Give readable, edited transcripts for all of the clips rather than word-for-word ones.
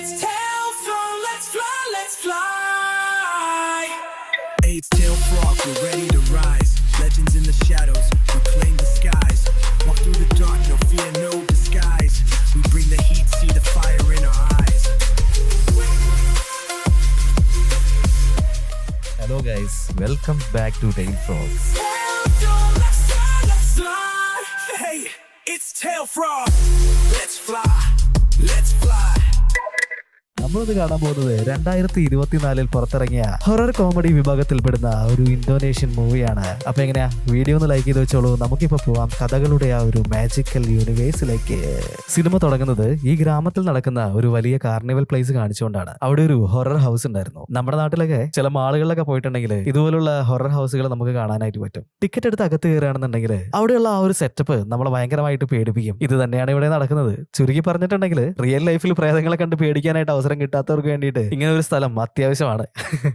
it's tail from let's fly. It's tail frog, we're ready to rise. Legends in the shadows, we claim the skies. Walk through the dark, no fear, no disguise. We bring the heat, see the fire in our eyes. Hello guys, welcome back to Tail Frogs. Tail frog, let's fly. Hey, it's tail frog. Let's fly, let's fly. നമ്മളിത് കാണാൻ പോകുന്നത് 2024 പുറത്തിറങ്ങിയ horror comedy വിഭാഗത്തിൽപ്പെടുന്ന ഒരു Indonesian മൂവിയാണ്. അപ്പൊ എങ്ങനെയാ, video ഒന്ന് ലൈക്ക് ചെയ്ത് വെച്ചോളൂ. നമുക്കിപ്പോ പോവാം കഥകളുടെ ആ ഒരു മാജിക്കൽ യൂണിവേഴ്സിലേക്ക്. സിനിമ തുടങ്ങുന്നത് ഈ ഗ്രാമത്തിൽ നടക്കുന്ന ഒരു വലിയ കാർണിവൽ പ്ലേസ് കാണിച്ചുകൊണ്ടാണ്. അവിടെ ഒരു ഹൊറർ ഹൗസ് ഉണ്ടായിരുന്നു. നമ്മുടെ നാട്ടിലൊക്കെ ചില മാളുകളിലൊക്കെ പോയിട്ടുണ്ടെങ്കിൽ ഇതുപോലുള്ള ഹൊറർ ഹൗസുകൾ നമുക്ക് കാണാനായിട്ട് പറ്റും. ടിക്കറ്റ് എടുത്ത് അകത്ത് കയറുകയാണെന്നുണ്ടെങ്കിൽ അവിടെയുള്ള ആ ഒരു സെറ്റപ്പ് നമ്മളെ ഭയങ്കരമായിട്ട് പേടിപ്പിക്കും. ഇത് തന്നെയാണ് ഇവിടെ നടക്കുന്നത്. ചുരുക്കി പറഞ്ഞിട്ടുണ്ടെങ്കിൽ റിയൽ ലൈഫിൽ പ്രേതങ്ങളെ കണ്ട് പേടിക്കാനായിട്ട് അവസരം കിട്ടാത്തവർക്ക് വേണ്ടിയിട്ട് ഇങ്ങനെ ഒരു സ്ഥലം അത്യാവശ്യമാണ്.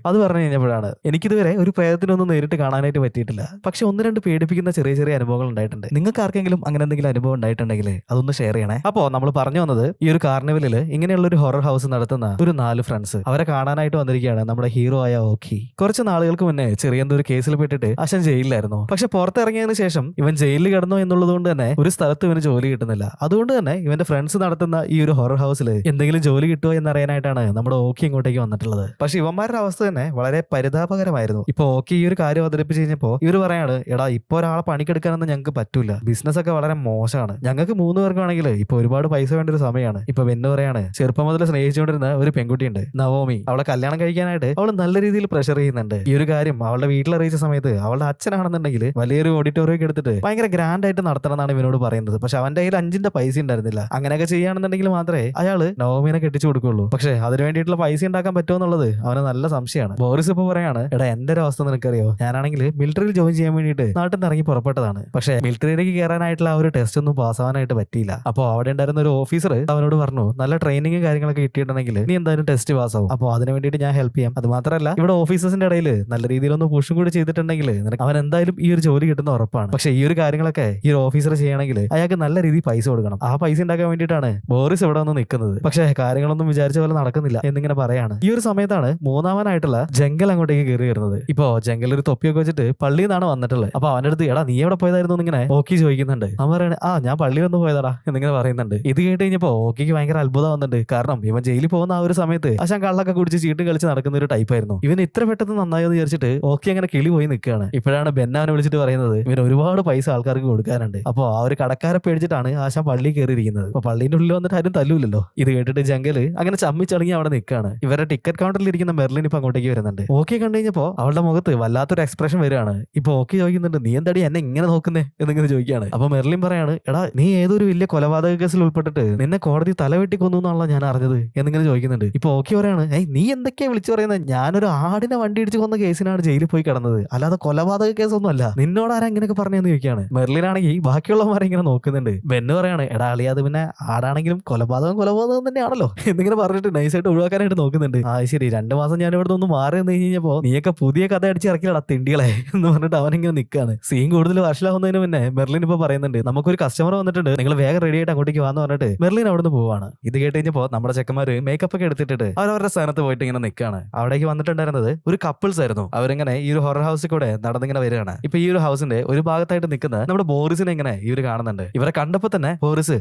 അത് പറഞ്ഞു കഴിഞ്ഞപ്പോഴാണ് എനിക്കിതുവരെ ഒരു പ്രേതത്തിനൊന്നും നേരിട്ട് കാണാനായിട്ട് പറ്റിയിട്ടില്ല. പക്ഷെ ഒന്ന് രണ്ട് പേടിപ്പിക്കുന്ന ചെറിയ ചെറിയ അനുഭവങ്ങൾ ഉണ്ടായിട്ടുണ്ട്. നിങ്ങൾക്ക് ആർക്കെങ്കിലും അങ്ങനെ എന്തെങ്കിലും അനുഭവം ഉണ്ടായിട്ടുണ്ടെങ്കിൽ അതൊന്ന് ഷെയർ ചെയ്യണേ. അപ്പോ നമ്മൾ പറഞ്ഞു വന്നത് ഈ ഒരു കാർണിവലിൽ ഇങ്ങനെയുള്ള ഒരു ഹൊറർ ഹൗസ് നടത്തുന്ന ഒരു 4 ഫ്രണ്ട്സ് അവരെ കാണാനായിട്ട് വന്നിരിക്കുകയാണ് നമ്മുടെ ഹീറോ ആയ ഓക്കി. കുറച്ച് നാളുകൾക്ക് മുന്നേ ചെറിയ എന്തോ ഒരു കേസിൽ പെട്ടിട്ട് അശൻ ജയിലിലായിരുന്നു. പക്ഷെ പുറത്തിറങ്ങിയതിനു ശേഷം ഇവൻ ജയിലിൽ കിടന്നു എന്നുള്ളത് കൊണ്ട് തന്നെ ഒരു സ്ഥലത്ത് ഇവന് ജോലി കിട്ടുന്നില്ല. അതുകൊണ്ട് തന്നെ ഇവന്റെ ഫ്രണ്ട്സ് നടത്തുന്ന ഈ ഒരു ഹൊറർ ഹൗസിൽ എന്തെങ്കിലും ജോലി കിട്ടുമോ എന്നറിയാനായിട്ടാണ് നമ്മുടെ ഓക്കി ഇങ്ങോട്ടേക്ക് വന്നിട്ടുള്ളത്. പക്ഷെ ഇവന്മാരുടെ അവസ്ഥ തന്നെ വളരെ പരിതാപകരമായിരുന്നു. ഇപ്പൊ ഓക്കി ഈ ഒരു കാര്യം അവതരിപ്പിച്ച് കഴിഞ്ഞപ്പോ ഇവർ പറയാണ്, എടാ ഇപ്പൊ ഒരാളെ പണിക്കെടുക്കാനൊന്നും ഞങ്ങൾക്ക് പറ്റൂല, ബിസിനസ് ഒക്കെ വളരെ മോശമാണ്, ഞങ്ങൾക്ക് 3 പേർക്കാണെങ്കിൽ ഇപ്പൊ ഒരുപാട് പൈസ വേണ്ട ഒരു സമയമാണ്. ഇപ്പൊ ബെന്ന് പറയാണ്, ചെറുപ്പം മുതൽ സ്നേഹിച്ചുകൊണ്ടിരുന്ന ഒരു പെൺകുട്ടിയുണ്ട് നവോമി, അവളെ കല്യാണം കഴിക്കാനായിട്ട് അവൾ നല്ല രീതിയിൽ പ്രഷർ ചെയ്യുന്നുണ്ട്. ഈ ഒരു കാര്യം അവളുടെ വീട്ടിൽ അറിയിച്ച സമയത്ത് അവളുടെ അച്ഛനാണെന്നുണ്ടെങ്കിൽ വലിയൊരു ഓഡിറ്റോറിയം എടുത്തിട്ട് ഭയങ്കര ഗ്രാൻഡ് ആയിട്ട് നടത്തണം എന്നാണ് ഇവനോട് പറയുന്നത്. പക്ഷെ അവന്റെ കയ്യിൽ 5 പൈസ ഉണ്ടായിരുന്നില്ല. അങ്ങനെയൊക്കെ ചെയ്യുകയാണെന്നുണ്ടെങ്കിൽ മാത്രമേ അയാള് നവോമിനെ കെട്ടിച്ചു കൊടുക്കുള്ളൂ. പക്ഷെ അതിന് വേണ്ടിയിട്ടുള്ള പൈസ ഉണ്ടാക്കാൻ പറ്റുമോ എന്നുള്ളത് അവന് നല്ല സംശയമാണ്. ബോറിസ് ഇപ്പൊ പറയാണ്, എടാ എന്റെ ഒരു അവസ്ഥ നിനക്കറിയോ, ഞാനാണെങ്കിൽ മിലിറ്ററിയിൽ ജോയിൻ ചെയ്യാൻ വേണ്ടിയിട്ട് നാട്ടിൽ നിന്ന് ഇറങ്ങി പുറപ്പെട്ടതാണ്. പക്ഷെ മിലിറ്ററിയിലേക്ക് കയറാനായിട്ടുള്ള ആ ഒരു ടെസ്റ്റ് ഒന്നും പാസ്സാവാനായിട്ട് പറ്റിയില്ല. അപ്പോൾ അവിടെ ഉണ്ടായിരുന്ന ഒരു ഓഫീസർ അവനോട് പറഞ്ഞു, നല്ല ട്രെയിനിങ് കാര്യങ്ങളൊക്കെ കിട്ടിയിട്ടുണ്ടെങ്കിൽ നീ എന്തായാലും ടെസ്റ്റ് പാസ്സാവും, അപ്പോൾ അതിന് വേണ്ടിയിട്ട് ഞാൻ ഹെൽപ്പ് ചെയ്യാം. അത് മാത്രമല്ല ഇവിടെ ഓഫീസേഴ്സിന്റെ ഇടയിൽ നല്ല രീതിയിലൊന്ന് പുഷും കൂടി ചെയ്തിട്ടുണ്ടെങ്കിൽ അവൻ എന്തായാലും ഈ ഒരു ജോലി കിട്ടുന്ന ഉറപ്പാണ്. പക്ഷെ ഈ ഒരു കാര്യങ്ങളൊക്കെ ഈ ഒരു ഓഫീസർ ചെയ്യണമെങ്കിൽ അയാൾക്ക് നല്ല രീതിയിൽ പൈസ കൊടുക്കണം. ആ പൈസ ഉണ്ടാക്കാൻ വേണ്ടിയിട്ടാണ് ബോറിസ് ഇവിടെ വന്ന് നിൽക്കുന്നത്. പക്ഷെ കാര്യങ്ങളൊന്നും വിചാരിച്ച പോലെ നടക്കുന്നില്ല എന്നിങ്ങനെ പറയാണ്. ഈ ഒരു സമയത്താണ് മൂന്നാമനായിട്ടുള്ള ജംഗൽ അങ്ങോട്ടേക്ക് കയറി വരുന്നത്. ഇപ്പൊ ജംഗൽ ഒരു തൊപ്പിയൊക്കെ വെച്ചിട്ട് പള്ളിയിൽ നിന്നാണ് വന്നിട്ടുള്ളത്. അപ്പൊ അവന്റെ അടുത്ത്, എടാ നീ എവിടെ പോയതായിരുന്നു എന്നിങ്ങനെ ഓക്കി ചോദിക്കുന്നുണ്ട്. അവൻ പറയാണ്, ആ ഞാൻ പള്ളി വന്ന് പോയതാടാ എന്നിങ്ങനെ പറയുന്നുണ്ട്. ഇത് കേട്ട് കഴിഞ്ഞപ്പോ ഓക്കിക്ക് ഭയങ്കര അത്ഭുതം വന്നിട്ടുണ്ട്. കാരണം ഇവൻ ജയിലിൽ പോകുന്ന ആ ഒരു സമയത്ത് അശാൻ കള്ളൊക്കെ കുടിച്ച് ചീട്ടും കളിച്ച് നടക്കുന്ന ഒരു ടൈപ്പ് ആയിരുന്നു. ഇവൻ ഇത്ര പെട്ടെന്ന് നന്നായെന്ന് വിചാരിച്ചിട്ട് ഓക്കി അങ്ങനെ കിളി പോയി നിൽക്കുകയാണ്. ഇപ്പോഴാണ് ബെന്നാവനെ വിളിച്ചിട്ട് പറയുന്നത്, ഇവൻ ഒരുപാട് പൈസ ആൾക്കാർക്ക് കൊടുക്കാനുണ്ട്. അപ്പൊ ആ ഒരു കടക്കാരെ പേടിച്ചിട്ടാണ് ആശാൻ പള്ളി കയറിയിരിക്കുന്നത്. അപ്പൊ പള്ളിന്റെ ഉള്ളിൽ വന്നിട്ട് ആരും തല്ലൂലല്ലോ. ഇത് കേട്ടിട്ട് ജംഗല് അങ്ങനെ ചമ്മിച്ചടങ്ങി അവിടെ നിൽക്കുകയാണ്. ഇവരുടെ ടിക്കറ്റ് കൗണ്ടറിൽ ഇരിക്കുന്ന മെർലിൻ ഇപ്പൊ അങ്ങോട്ടേക്ക് വരുന്നുണ്ട്. ഓക്കെ കണ്ടു കഴിഞ്ഞപ്പോ അവളുടെ മുഖത്ത് വല്ലാത്തൊരു എക്സ്പ്രഷൻ വരികയാണ്. ഇപ്പൊ ഓക്കെ ചോദിക്കുന്നുണ്ട്, നീ എന്താടി എന്നെ ഇങ്ങനെ നോക്കുന്നേ എന്നിങ്ങനെ ചോദിക്കുകയാണ്. അപ്പൊ മെർലിൻ പറയാണ്, എടാ നീ ഏതൊരു വലിയ കൊലപാതക കേസിൽ ഉൾപ്പെട്ടിട്ട് നിന്നെ കോടതി തലവെട്ടി കൊന്നു എന്നാണല്ലോ ഞാൻ അറിഞ്ഞത് എന്നിങ്ങനെ ചോദിക്കുന്നുണ്ട്. ഇപ്പൊ ഓക്കെ പറയാണ്, നീ എന്തൊക്കെയാ വിളിച്ചു പറയുന്നത്, ഞാനൊരു ആടിനെ വണ്ടി ഇടിച്ച് കൊന്ന കേസിനാണ് ജയിലിൽ പോയി കിടന്നത്, അല്ലാതെ കൊലപാതക കേസൊന്നും അല്ല, നിന്നോട് ആരാ ഇങ്ങനെയൊക്കെ പറഞ്ഞെന്ന് ചോദിക്കുകയാണ്. മെർലിനാണെങ്കിൽ ബാക്കിയുള്ളവന്മാരെ ഇങ്ങനെ നോക്കുന്നുണ്ട്. ബെന്ന് പറയാണ്, എടാ അളിയാ അത് പിന്നെ ആടാണെങ്കിലും കൊലപാതകം തന്നെയാണല്ലോ എന്നിങ്ങനെ പറഞ്ഞിട്ട് നൈസായിട്ട് ഒഴിവാക്കാനായിട്ട് നോക്കുന്നുണ്ട്. ആ ശരി, 2 മാസം ഞാൻ ഇവിടെ നിന്ന് മാറി നിന്ന് കഴിഞ്ഞപ്പോ നീയൊക്കെ പുതിയ കഥ അടിച്ച് ഇറക്കിയടാ തിണ്ടികളെ എന്ന് പറഞ്ഞിട്ട് അവനിങ്ങനെ നിൽക്കാണ്. സീൻ കൂടുതൽ വഷളാവുന്നതിന് മുന്നേ മെർലിൻ ഇപ്പൊ പറയുന്നുണ്ട്, നമുക്കൊരു കസ്റ്റമർ വന്നിട്ടുണ്ട്, നിങ്ങൾ വേഗം റെഡി ആയിട്ട് അങ്ങോട്ടേക്ക് വാന്ന് പറഞ്ഞിട്ട് മെർലിൻ അവിടെ നിന്ന് പോവാണ്. ഇത് കേട്ട് കഴിഞ്ഞപ്പോ നമ്മുടെ ചെക്കന്മാര് മേക്കപ്പ് ഒക്കെ എടുത്തിട്ട് അവരവരുടെ സ്ഥാനത്ത് പോയിട്ട് ഇങ്ങനെ നിൽക്കാണ്. അവിടേക്ക് വന്നിട്ടുണ്ടായിരുന്നത് ഒരു കപ്പിൾസ് ആയിരുന്നു. അവരിങ്ങനെ ഈ ഒരു ഹൊറർ ഹൗസിൽ കൂടെ നടന്നിങ്ങനെ വരികയാണ്. ഇപ്പൊ ഈ ഒരു ഹൗസിന്റെ ഒരു ഭാഗത്തായിട്ട് നിൽക്കുന്ന നമ്മുടെ ബോറിസിനെ ഇങ്ങനെ ഇവര് കാണുന്നുണ്ട്. ഇവരെ കണ്ടപ്പോ തന്നെ ബോറിസ്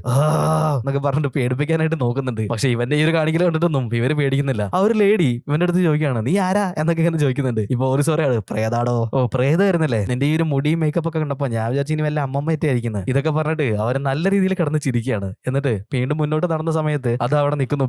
എന്നൊക്കെ പറഞ്ഞിട്ട് പേടിപ്പിക്കാനായിട്ട് നോക്കുന്നുണ്ട്. പക്ഷെ ഇവന്റെ ഈ ഒരു കാണിക്കൽ കണ്ടിട്ടൊന്നും ഇവര് പേടിക്കുന്നില്ല. ആ ഒരു ലേഡി ഇവന്റെ അടുത്ത് ചോദിക്കുകയാണ്, നീ ആരാ എന്നൊക്കെ ഇങ്ങനെ ചോദിക്കുന്നുണ്ട്. ഇപ്പൊ ഒരു സോറിയാണ്, പ്രേതാടോ, ഓ പ്രേതമായിരുന്നല്ലേ, നിന്റെ ഈ ഒരു മുടിയും മേക്കപ്പ് ഒക്കെ കണ്ടപ്പോ ഞാൻ വിചാരിച്ചു ഇനി വല്ല അമ്മമ്മയായിരിക്കുന്നത് ഇതൊക്കെ പറഞ്ഞിട്ട് അവര് നല്ല രീതിയിൽ കിടന്ന് ചിരിക്കുകയാണ്. എന്നിട്ട് വീണ്ടും മുന്നോട്ട് നടന്ന സമയത്ത് അത് അവിടെ നിൽക്കുന്നു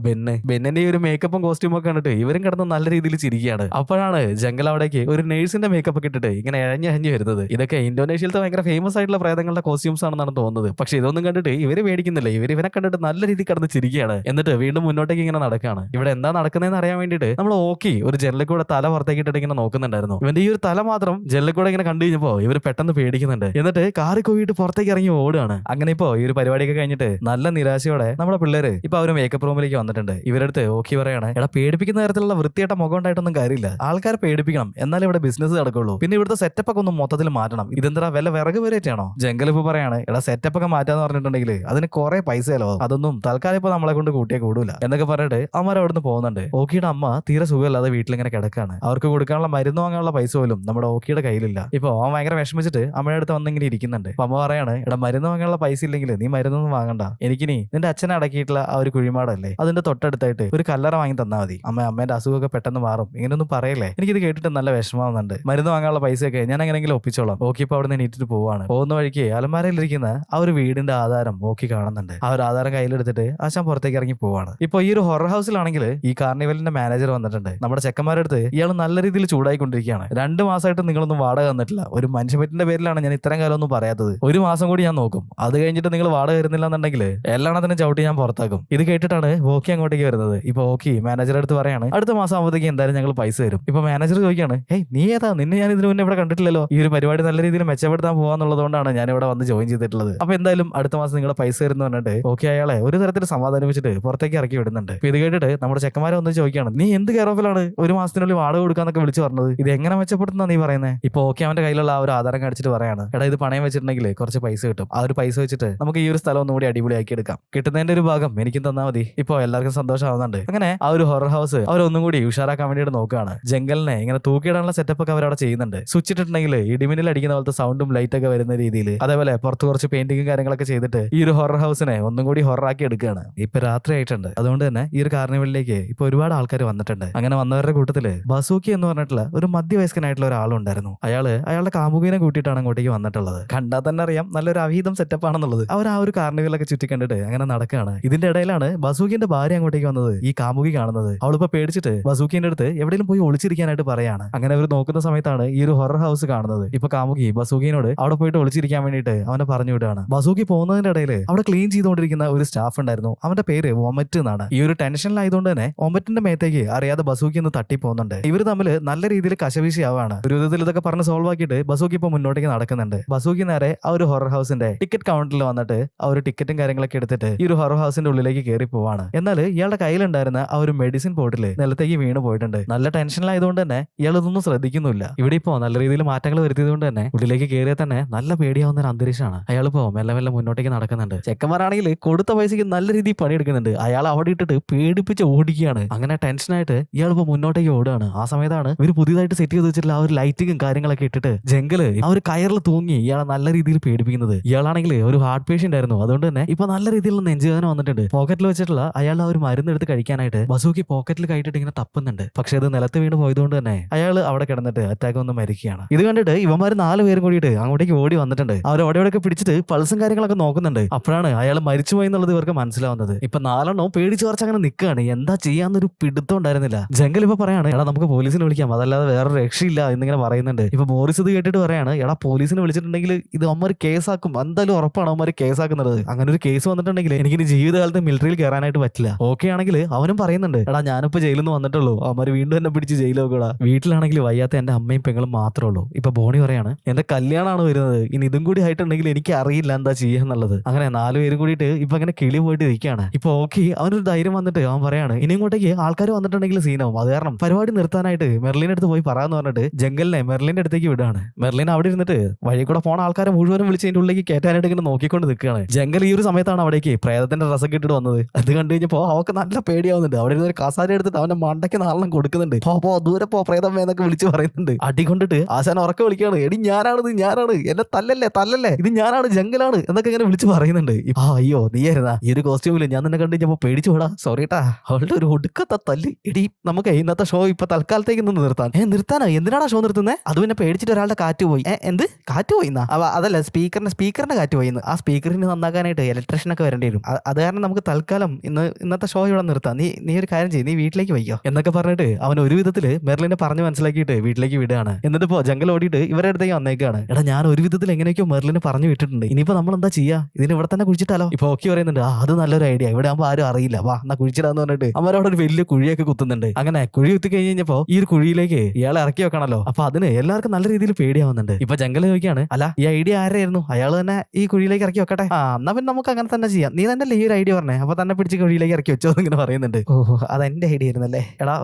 ബെന്നിന്റെ ഈ ഒരു മേക്കപ്പും കോസ്റ്റ്യൂം ഒക്കെ കണ്ടിട്ട് ഇവരും കിടന്ന് നല്ല രീതിയിൽ ചിരിക്കുകയാണ്. അപ്പോഴാണ് ജംഗൽ അവിടേക്ക് ഒരു നേഴ്സിന്റെ മേക്കപ്പ് ഒക്കെ ഇട്ടിട്ട് ഇങ്ങനെ ഇഴഞ്ഞു വരുന്നത്. ഇതൊക്കെ ഇന്തോനേഷ്യയിലത്തെ ഭയങ്കര ഫേമസ് ആയിട്ടുള്ള പ്രേതങ്ങളുടെ കോസ്റ്റ്യൂംസ് ആണെന്നാണ് തോന്നുന്നത്. പക്ഷെ ഇതൊന്നും കണ്ടിട്ട് ഇവര് പേടിക്കുന്നില്ല. ഇവനെ കണ്ടിട്ട് നല്ല രീതിയിൽ കിടന്ന് ചിരിക്കുകയാണ്. എന്നിട്ട് വീണ്ടും മുന്നോട്ടേക്ക് ഇങ്ങനെ നടക്കുകയാണ്. ഇവിടെ എന്താ നടക്കുന്നതെന്ന് അറിയാൻ വേണ്ടിയിട്ട് നമ്മൾ ഓക്കി ഒരു ജനലിൽ കൂടെ തല പുറത്തേക്കിട്ടിട്ട് ഇങ്ങനെ നോക്കുന്നുണ്ടായിരുന്നു. ഇവന്റെ ഈ ഒരു തല മാത്രം ജനലിൽ കൂടെ ഇങ്ങനെ കണ്ടു കഴിഞ്ഞപ്പോ ഇവര് പെട്ടെന്ന് പേടിക്കുന്നുണ്ട്. എന്നിട്ട് കാറി കോയിട്ട് പുറത്തേക്ക് ഇറങ്ങി ഓടുകയാണ്. അങ്ങനെ ഇപ്പോ ഈ ഒരു പരിപാടിയൊക്കെ കഴിഞ്ഞിട്ട് നല്ല നിരാശയോടെ നമ്മുടെ പിള്ളേര് ഇപ്പൊ അവര് മേക്കപ്പ് റൂമിലേക്ക് വന്നിട്ടുണ്ട്. ഇവരടുത്ത് ഓക്കി പറയാണ്, എടാ പേടിപ്പിക്കുന്ന തരത്തിലുള്ള വൃത്തിയായിട്ട മുഖം ഉണ്ടായിട്ടൊന്നും കാര്യമില്ല, ആൾക്കാരെ പേടിപ്പിക്കണം എന്നാലും ഇവിടെ ബിസിനസ് നടക്കുള്ളൂ, പിന്നെ ഇവിടുത്തെ സെറ്റപ്പ് ഒക്കെ ഒന്ന് മൊത്തത്തിൽ മാറ്റണം, ഇതെന്താ വല്ല വിറക് വരെയാണോ? ജംഗൽ ഇപ്പൊ പറയാണ്, എടാ സെറ്റപ്പ് ഒക്കെ മാറ്റാന്ന് പറഞ്ഞിട്ടുണ്ടെങ്കിൽ അതിന് കുറെ പൈസ ചെലവാകും, അതൊന്നും തൽക്കാലം ഇപ്പൊ നമ്മളെ കൊണ്ട് കൂട്ടിയേ കൂടൂല എന്നൊക്കെ പറഞ്ഞിട്ട് അമ്മ അവിടുന്ന് പോകുന്നുണ്ട്. ഓക്കിയുടെ അമ്മ തീരെ സുഖമില്ലാതെ വീട്ടിലിങ്ങനെ കിടക്കാണ്. അവർക്ക് കൊടുക്കാനുള്ള മരുന്ന് വാങ്ങാനുള്ള പൈസ പോലും നമ്മുടെ ഓക്കിയുടെ കയ്യിലില്ല. ഇപ്പൊ അവൻ ഭയങ്കര വിഷമിച്ചിട്ട് അമ്മയുടെ അടുത്ത് വന്നിങ്ങനെ ഇരിക്കുന്നുണ്ട്. അപ്പൊ അമ്മ പറയാണ്, എടാ മരുന്ന് വാങ്ങാനുള്ള പൈസ ഇല്ലെങ്കിൽ നീ മരുന്നൊന്നും വാങ്ങണ്ട, എനിക്കിനി നിന്റെ അച്ഛനെ അടക്കിയിട്ടുള്ള ആ ഒരു കുഴിമാടല്ലേ അതിന്റെ തൊട്ടടുത്തായിട്ട് ഒരു കല്ലറ വാങ്ങി തന്നാ മതി, അമ്മേന്റെ അസുഖമൊക്കെ പെട്ടെന്ന് മാറും, ഇങ്ങനെയൊന്നും പറയല്ലേ. എനിക്കിത് കേട്ടിട്ട് നല്ല വിഷമാവുന്നുണ്ട്. മരുന്ന് വാങ്ങാനുള്ള പൈസയൊക്കെ ഞാൻ എങ്ങനെയെങ്കിലും ഒപ്പിച്ചോളാം. ഓക്കി ഇപ്പൊ അവിടെ നിന്ന് എണീറ്റിട്ട് പോവാണ്. പോകുന്ന വഴിക്ക് അലമാരയിലിരിക്കുന്ന ആ ഒരു വീടിന്റെ ആധാരം ഓക്കി കാണുന്നുണ്ട്. ആ ഒരു ആധാരം കയ്യിലെടുത്തിട്ട് ആശാൻ പുറത്തേക്ക് ഇറങ്ങി പോവാണ്. ഇപ്പൊ ഈ ഒരു ഹൊറർ ഹൗസിലാണെങ്കിൽ ഈ കാർണിവലിന്റെ മാനേജർ വന്നിട്ടുണ്ട്. നമ്മുടെ ചെക്കന്മാരുടെ അടുത്ത് ഇയാൾ നല്ല രീതിയിൽ ചൂടായിക്കൊണ്ടിരിക്കുകയാണ്. 2 മാസമായിട്ട് നിങ്ങളൊന്നും വാടക തന്നിട്ടില്ല, ഒരു മനുഷ്യപ്പറ്റിന്റെ പേരിലാണ് ഞാൻ ഇത്രയും കാലം ഒന്നും പറയാത്തത്, 1 മാസം കൂടി ഞാൻ നോക്കും, അത് കഴിഞ്ഞിട്ട് നിങ്ങൾ വാടക തരുന്നില്ല എന്നുണ്ടെങ്കിൽ എല്ലാണത്തിനും ചവിട്ടി ഞാൻ പുറത്താക്കും. ഇത് കേട്ടിട്ടാണ് ഓക്കി അങ്ങോട്ടേക്ക് വരുന്നത്. ഇപ്പൊ ഓക്കി മാനേജറുടെ അടുത്ത് പറയാണ്, അടുത്ത മാസം ആകുമ്പോഴത്തേക്ക് എന്തായാലും ഞങ്ങൾ പൈസ തരും. ഇപ്പൊ മാനേജർ ചോദിക്കാണ്, ഏയ് നീ ഏതാ, നിന്നെ ഞാൻ ഇതിനു മുന്നേ ഇവിടെ കണ്ടിട്ടില്ലല്ലോ, ഈ ഒരു പരിപാടി നല്ല രീതിയിൽ മെച്ചപ്പെടുത്താൻ പോകാന്നുള്ളതുകൊണ്ടാണ് ഞാൻ ഇവിടെ വന്ന് ജോയിൻ ചെയ്തിട്ടുള്ളത്, അപ്പൊ എന്തായാലും അടുത്ത മാസം നിങ്ങളെ പൈസ തരുന്നു പറഞ്ഞിട്ട് ഓക്കെ അയാളെ ഒരു തരത്തിൽ സമാധാനിപ്പിച്ചിട്ട് പുറത്തേക്ക് ഇറക്കി വിടുന്നുണ്ട്. ഇത് കേട്ടിട്ട് നമ്മുടെ ചെക്കന്മാരെ ഒന്ന് ചോദിക്കാണ്, നീ എന്ത് കെയർ ഓഫിലാണ് 1 മാസത്തിനുള്ളിൽ വാടക കൊടുക്കാന്നൊക്കെ വിളിച്ചു പറഞ്ഞത്, ഇത് എങ്ങനെ മെച്ചപ്പെടുത്തുന്ന നീ പറയുന്നത്? ഇപ്പൊ ഓക്കെ അവന്റെ കയ്യിലുള്ള ആ ഒരു ആധാരം കാണിച്ചിട്ട് പറയാണ്, എടാ ഇത് പണയം വെച്ചിട്ടുണ്ടെങ്കിൽ കുറച്ച് പൈസ കിട്ടും, ആ ഒരു പൈസ വെച്ചിട്ട് നമുക്ക് ഈ ഒരു സ്ഥലം ഒന്നുകൂടി അടിപൊളിയാക്കി എടുക്കാം, കിട്ടുന്നതിന്റെ ഒരു ഭാഗം എനിക്കും തന്നാൽ മതി. ഇപ്പൊ എല്ലാവർക്കും സന്തോഷമാവുന്നുണ്ട്. അങ്ങനെ ആ ഒരു ഹൊറർ ഹൗസ് അവരൊന്നും കൂടി ഉഷാറാക്കാൻ വേണ്ടിയിട്ട് നോക്കുകയാണ്. ജംഗലിനെ ഇങ്ങനെ തൂക്കിയിടാനുള്ള സെറ്റപ്പ് ഒക്കെ അവരവിടെ ചെയ്യുന്നുണ്ട്. സ്വിച്ച് ഇട്ടിട്ടുണ്ടെങ്കിൽ ഇടിമിന്നൽ അടിക്കുന്ന പോലത്തെ സൗണ്ടും ലൈറ്റ് ഒക്കെ വരുന്ന രീതിയിൽ, അതേപോലെ പുറത്ത് കുറച്ച് പെയിന്റിങ്ങും കാര്യങ്ങളൊക്കെ ചെയ്തിട്ട് ഈ ഒരു ഹൊറർ ഹൗസിനെ ഒന്നും കൂടി ഹൊററാക്കി എടുക്കുകയാണ്. ഇപ്പൊ രാത്രി ആയിട്ടുണ്ട്, അതുകൊണ്ട് തന്നെ ഈ ഒരു കാർണിവലിലേക്ക് ഇപ്പൊ ഒരുപാട് ആൾക്കാർ വന്നിട്ടുണ്ട്. അങ്ങനെ വന്നവരുടെ കൂട്ടത്തില് ബസൂക്കി എന്ന് പറഞ്ഞിട്ടുള്ള ഒരു മധ്യവയസ്കനായിട്ടുള്ള ഒരാളുണ്ടായിരുന്നു. അയാളുടെ കാമുകിനെ കൂട്ടിയിട്ടാണ് അങ്ങോട്ടേക്ക് വന്നിട്ടുള്ളത്. കണ്ടാൽ തന്നെ അറിയാം നല്ലൊരു അവിഹിതം സെറ്റപ്പ് ആണെന്നുള്ളത്. അവർ ആ ഒരു കാർണിവലൊക്കെ ചുറ്റി കണ്ടിട്ട് അങ്ങനെ നടക്കുകയാണ്. ഇതിന്റെ ഇടയിലാണ് ബസൂക്കിന്റെ ഭാര്യ അങ്ങോട്ടേക്ക് വന്നത്. ഈ കാമുകി കാണുന്നത് അവളിപ്പോ പേടിച്ചിട്ട് ബസൂക്കിന്റെ അടുത്ത് എവിടെയും പോയി ഒളിച്ചിരിക്കാനായിട്ട് പറയാണ്. അങ്ങനെ അവർ നോക്കുന്ന സമയത്താണ് ഈ ഒരു ഹൊറർ ഹൗസ് കാണുന്നത്. ഇപ്പൊ കാമുകി ബസൂക്കിനോട് അവിടെ പോയിട്ട് ഒളിച്ചിരിക്കാൻ വേണ്ടിയിട്ട് അവനെ പറഞ്ഞു വിടുകയാണ്. ബസൂക്കി പോകുന്നതിന്റെ ഇടയിൽ അവിടെ ക്ലീൻ ചെയ്തുകൊണ്ടിരിക്കുന്ന ഒരു സ്റ്റാഫ് ഉണ്ടായിരുന്നു. അവന്റെ പേര് ഒമറ്റ് എന്നാണ്. ഈ ഒരു ടെൻഷനിലായതുകൊണ്ട് തന്നെ ഒമറ്റിന്റെ മേത്തേക്ക് അറിയാതെ ബസൂക്കി ഒന്ന് തട്ടി പോകുന്നുണ്ട്. ഇവർ തമ്മിൽ നല്ല രീതിയിൽ കശവിശിയാവാണ്. ഒരു വിധത്തിൽ ഇതൊക്കെ പറഞ്ഞ് സോൾവ് ആക്കിയിട്ട് ബസൂക്കി ഇപ്പൊ മുന്നോട്ടേക്ക് നടക്കുന്നുണ്ട്. ബസൂക്കി നേരെ ആ ഒരു ഹൊറർ ഹൗസിന്റെ ടിക്കറ്റ് കൗണ്ടറിൽ വന്നിട്ട് ആ ഒരു ടിക്കറ്റും കാര്യങ്ങളൊക്കെ എടുത്തിട്ട് ഈ ഒരു ഹൊറർ ഹൗസിന്റെ ഉള്ളിലേക്ക് കയറി പോവാണ്. എന്നാൽ ഇയാളുടെ കയ്യിലുണ്ടായിരുന്ന ആ ഒരു മെഡിസിൻ ബോട്ടില് നിലത്തേക്ക് വീണ് പോയിട്ടുണ്ട്. നല്ല ടെൻഷനിലായതുകൊണ്ട് തന്നെ ഇയാൾ ഇതൊന്നും ശ്രദ്ധിക്കുന്നില്ല. ഇവിടെ ഇപ്പോ നല്ല രീതിയിൽ മാറ്റങ്ങൾ വരുത്തിയതുകൊണ്ട് തന്നെ ഉള്ളിലേക്ക് കയറിയാൽ തന്നെ നല്ല പേടിയാവുന്ന ഒരു അന്തരീക്ഷമാണ്. അയാളിപ്പോ മെല്ലെ മെല്ലെ മുന്നോട്ടേക്ക് നടക്കുന്നുണ്ട്. ചെക്കന്മാരാണെങ്കിൽ കൊടുത്ത പൈസക്ക് നല്ല രീതിയിൽ പണിയെടുക്കുന്നുണ്ട്. അയാൾ അവിടെ ഇട്ടിട്ട് പേടിപ്പിച്ച് ഓടിക്കുകയാണ്. അങ്ങനെ ടെൻഷനായിട്ട് ഇയാളിപ്പോ മുന്നോട്ടേക്ക് ഓടുകയാണ്. ആ സമയത്താണ് ഇവർ പുതിയതായിട്ട് സെറ്റ് ചെയ്ത് വെച്ചിട്ടുള്ള ആ ഒരു ലൈറ്റിങ്ങും കാര്യങ്ങളൊക്കെ ഇട്ടിട്ട് ജംഗല് ആ ഒരു കയറിൽ തൂങ്ങി ഇയാളെ നല്ല രീതിയിൽ പേടിപ്പിക്കുന്നത്. ഇയാളാണെങ്കിൽ ഒരു ഹാർട്ട് പേഷ്യന്റ് ആയിരുന്നു. അതുകൊണ്ട് തന്നെ ഇപ്പൊ നല്ല രീതിയിലുള്ള നെഞ്ചുവേദന വന്നിട്ടുണ്ട്. പോക്കറ്റിൽ വെച്ചിട്ടുള്ള അയാളുടെ ആ ഒരു മരുന്ന് എടുത്ത് കഴിക്കാനായിട്ട് ബസൂക്കി പോക്കറ്റിൽ കയറ്റിട്ട് ഇങ്ങനെ തപ്പുന്നുണ്ട്. പക്ഷെ അത് നിലത്ത് വീണ് പോയതുകൊണ്ട് തന്നെ അയാൾ അവിടെ കിടന്നിട്ട് അറ്റാക്ക് വന്ന് മരിക്കുകയാണ്. ഇത് കണ്ടിട്ട് ഇവന്മാർ 4 പേരും കൂടിയിട്ട് അങ്ങോട്ടേക്ക് ഓടി വന്നിട്ടുണ്ട്. അവർ ഓടിയോടൊക്കെ പിടിച്ചിട്ട് പൾസും കാര്യങ്ങളൊക്കെ നോക്കുന്നുണ്ട്. അപ്പോഴാണ് അയാൾ മരിച്ചുപോയി എന്നുള്ളത് ഇവർക്ക് മനസ്സിലാവുന്നത്. ഇപ്പൊ 4 എണ്ണവും പേടിച്ച് കുറച്ച് അങ്ങനെ നിൽക്കുകയാണ്. എന്താ ചെയ്യാന്നൊരു പിടുത്തം ഉണ്ടായിരുന്നില്ല. ജംഗൽ ഇപ്പൊ പറയാണ്, എടാ നമുക്ക് പോലീസിനെ വിളിക്കാം, അതല്ലാതെ വേറെ രക്ഷയില്ല എന്നിങ്ങനെ പറയുന്നുണ്ട്. ഇപ്പൊ മോറിസ് ഇത് കേട്ടിട്ട് പറയാണ്, എടാ പോലീസിനെ വിളിച്ചിട്ടുണ്ടെങ്കിൽ ഇത് അമ്മ കേസാക്കും, എന്തായാലും ഉറപ്പാണ് അമ്മ കേസാക്കുന്നത്. അങ്ങനെ ഒരു കേസ് വന്നിട്ടുണ്ടെങ്കിൽ എനിക്ക് ജീവിതകാലത്ത് മിലിറ്ററിയിൽ കയറാനായിട്ട് പറ്റില്ല. ഓക്കെ ആണെങ്കിൽ അവനും പറയുന്നുണ്ട്, എടാ ഞാനിപ്പോ ജയിലിൽ നിന്ന് വന്നിട്ടുള്ളൂ, അമ്മ വീണ്ടും എന്നെ പിടിച്ച് ജയിലോക്കൂടാ, വീട്ടിലാണെങ്കിൽ വയ്യാത്ത എന്റെ അമ്മയും പെങ്ങളും മാത്രമേ ഉള്ളൂ. ഇപ്പൊ ബോണി പറയാണ്, എന്റെ കല്യാണമാണ് വരുന്നത്, ഇനി ഇതും കൂടി ആയിട്ടുണ്ടെങ്കിൽ എനിക്ക് അറിയില്ല എന്താ ചെയ്യാന്നുള്ളത്. അങ്ങനെ 4 പേര് കൂടിയിട്ട് ഇപ്പൊ അങ്ങനെ കിളി പോയിട്ട് ഇരിക്കുകയാണ്. ഇപ്പൊ ഓക്കെ അവനൊരു ധൈര്യം വന്നിട്ട് അവൻ പറയാണ്, ഇനി ഇങ്ങോട്ടേക്ക് ആൾക്കാർ വന്നിട്ടുണ്ടെങ്കിൽ സീനാവും, അത് കാരണം പരിപാടി നിർത്താനായിട്ട് മെർലിന്റെ അടുത്ത് പോയി പറയാന്ന് പറഞ്ഞിട്ട് ജംഗലിനെ മെർലിന്റെ അടുത്തേക്ക് വിടാണ്. മെർലിൻ അവിടെ ഇരുന്നിട്ട് വഴി കൂടെ പോണ ആൾക്കാരെ മുഴുവനും വിളിച്ച് അതിന്റെ ഉള്ളിലേക്ക് കയറ്റാനായിട്ട് ഇങ്ങനെ നോക്കിക്കൊണ്ട് നിൽക്കുകയാണ്. ജംഗൽ ഈ ഒരു സമയത്താണ് അവിടേക്ക് പ്രേതത്തിന്റെ ഡ്രസ്സൊക്കെ ഇട്ടിട്ട് വന്നത്. അത് കണ്ടു കഴിഞ്ഞപ്പോ അവർക്ക് നല്ല പേടിയാവുന്നുണ്ട്. അവിടെ ഇരുന്നൊരു കസാര എടുത്തിട്ട് അവന്റെ മണ്ടയ്ക്ക് 4 എണ്ണം കൊടുക്കുന്നുണ്ട്. പോ ദൂരെ പോ പ്രേതം എന്നൊക്കെ വിളിച്ച് പറയുന്നുണ്ട്. അടി കൊണ്ടിട്ട് ആശാൻ ഉറക്കെ വിളിക്കുകയാണ്, എടി ഞാനാണ് എന്നെ തല്ലല്ലേ ഇത് ഞാനാണ് ജംഗലാണ് എന്നൊക്കെ ഇങ്ങനെ വിളിച്ച് പറയുന്നുണ്ട്. അയ്യോ നീയായിരുന്നാ, ഈ ഒരു കോസ്റ്റ്യൂമില് ഞാൻ നിന്നെ കണ്ടു കഴിഞ്ഞപ്പോ പേടിച്ചു പോടാ, സോറിട്ടാ. അവളുടെ ഒരു ഒടുക്കത്തെ തല്ല്. എടി നമുക്ക് ഇന്നത്തെ ഷോ ഇപ്പൊ തൽക്കാലത്തേക്ക് നിന്ന് നിർത്താനാ? എന്തിനാണ് ഷോ നിർത്തുന്നത്? അത് പിന്നെ പേടിച്ചിട്ട് ഒരാളുടെ കാറ്റ് പോയി. എന്ത് കാറ്റ് പോയിന്നാ? അതല്ല സ്പീക്കറിന്റെ കാറ്റ് പോയിന്ന്. ആ സ്പീക്കറിന് നന്നാക്കാനായിട്ട് ഇലക്ട്രീഷ്യൻ ഒക്കെ വരേണ്ടി വരും. അത് കാരണം നമുക്ക് തൽക്കാലം ഇന്നത്തെ ഷോ ഇവിടെ നിർത്താം. നീ ഒരു കാര്യം ചെയ്യും, നീ വീട്ടിലേക്ക് വയ്ക്കോ എന്നൊക്കെ പറഞ്ഞിട്ട് അവൻ ഒരു വിധത്തില് മെർലിനെ പറഞ്ഞു മനസ്സിലാക്കിയിട്ട് വീട്ടിലേക്ക് വിടുകയാണ്. എന്നിട്ടിപ്പോ ജംഗൽ ഓടിയിട്ട് ഇവരുടെ അടുത്തേക്ക് വന്നേക്കാണ്. എടാ ഞാൻ ഒരു വിധത്തിൽ എങ്ങനെയൊക്കെയോ മെർലിനെ പറഞ്ഞു വിട്ടിട്ടുണ്ട്, ഇനിയിപ്പോ നമ്മൾ എന്താ ചെയ്യാ? ഇതിന് ഇവിടെ തന്നെ കുഴിച്ചിട്ടാലോ? ഇപ്പൊ ഓക്കെ പറയുന്നുണ്ട്, അത് നല്ലൊരു ഐഡിയ, ഇവിടെ ആകുമ്പോൾ ആരും അറിയില്ല, വാ എന്നാ കുഴിച്ചിടാന്ന് പറഞ്ഞിട്ട് അവരവിടെ ഒരു വലിയ കുഴിയൊക്കെ കുത്തുന്നുണ്ട്. അങ്ങനെ കുഴി കുത്തി കഴിഞ്ഞപ്പോ ഈ ഒരു കുഴിയിലേക്ക് ഇയാളെ ഇറക്കി വെക്കണല്ലോ. അപ്പൊ അതിന് എല്ലാവർക്കും നല്ല രീതിയിൽ പേടിയാവുന്നുണ്ട്. ഇപ്പൊ ജംഗൽ ചോദിക്കാണ്, അല്ല ഈ ഐഡിയ ആരായിരുന്നു? അയാൾ തന്നെ ഈ കുഴിയിലേക്ക് ഇറക്കി വെക്കട്ടെ. എന്നാ പിന്നെ നമുക്ക് അങ്ങനെ തന്നെ ചെയ്യാം, നീ തന്നെ ഈ ഒരു ഐഡിയ പറഞ്ഞേ, അപ്പൊ തന്നെ പിടിച്ച് കുഴിയിലേക്ക് ഇറക്കി വെച്ചോ ഇങ്ങനെ പറയുന്നുണ്ട്. ഓഹോ അതെന്റെ ഐഡിയ ആയിരുന്നല്ലേ, എടാ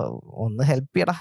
ഒന്ന് ഹെൽപ്പ് ചെയ്യടാ.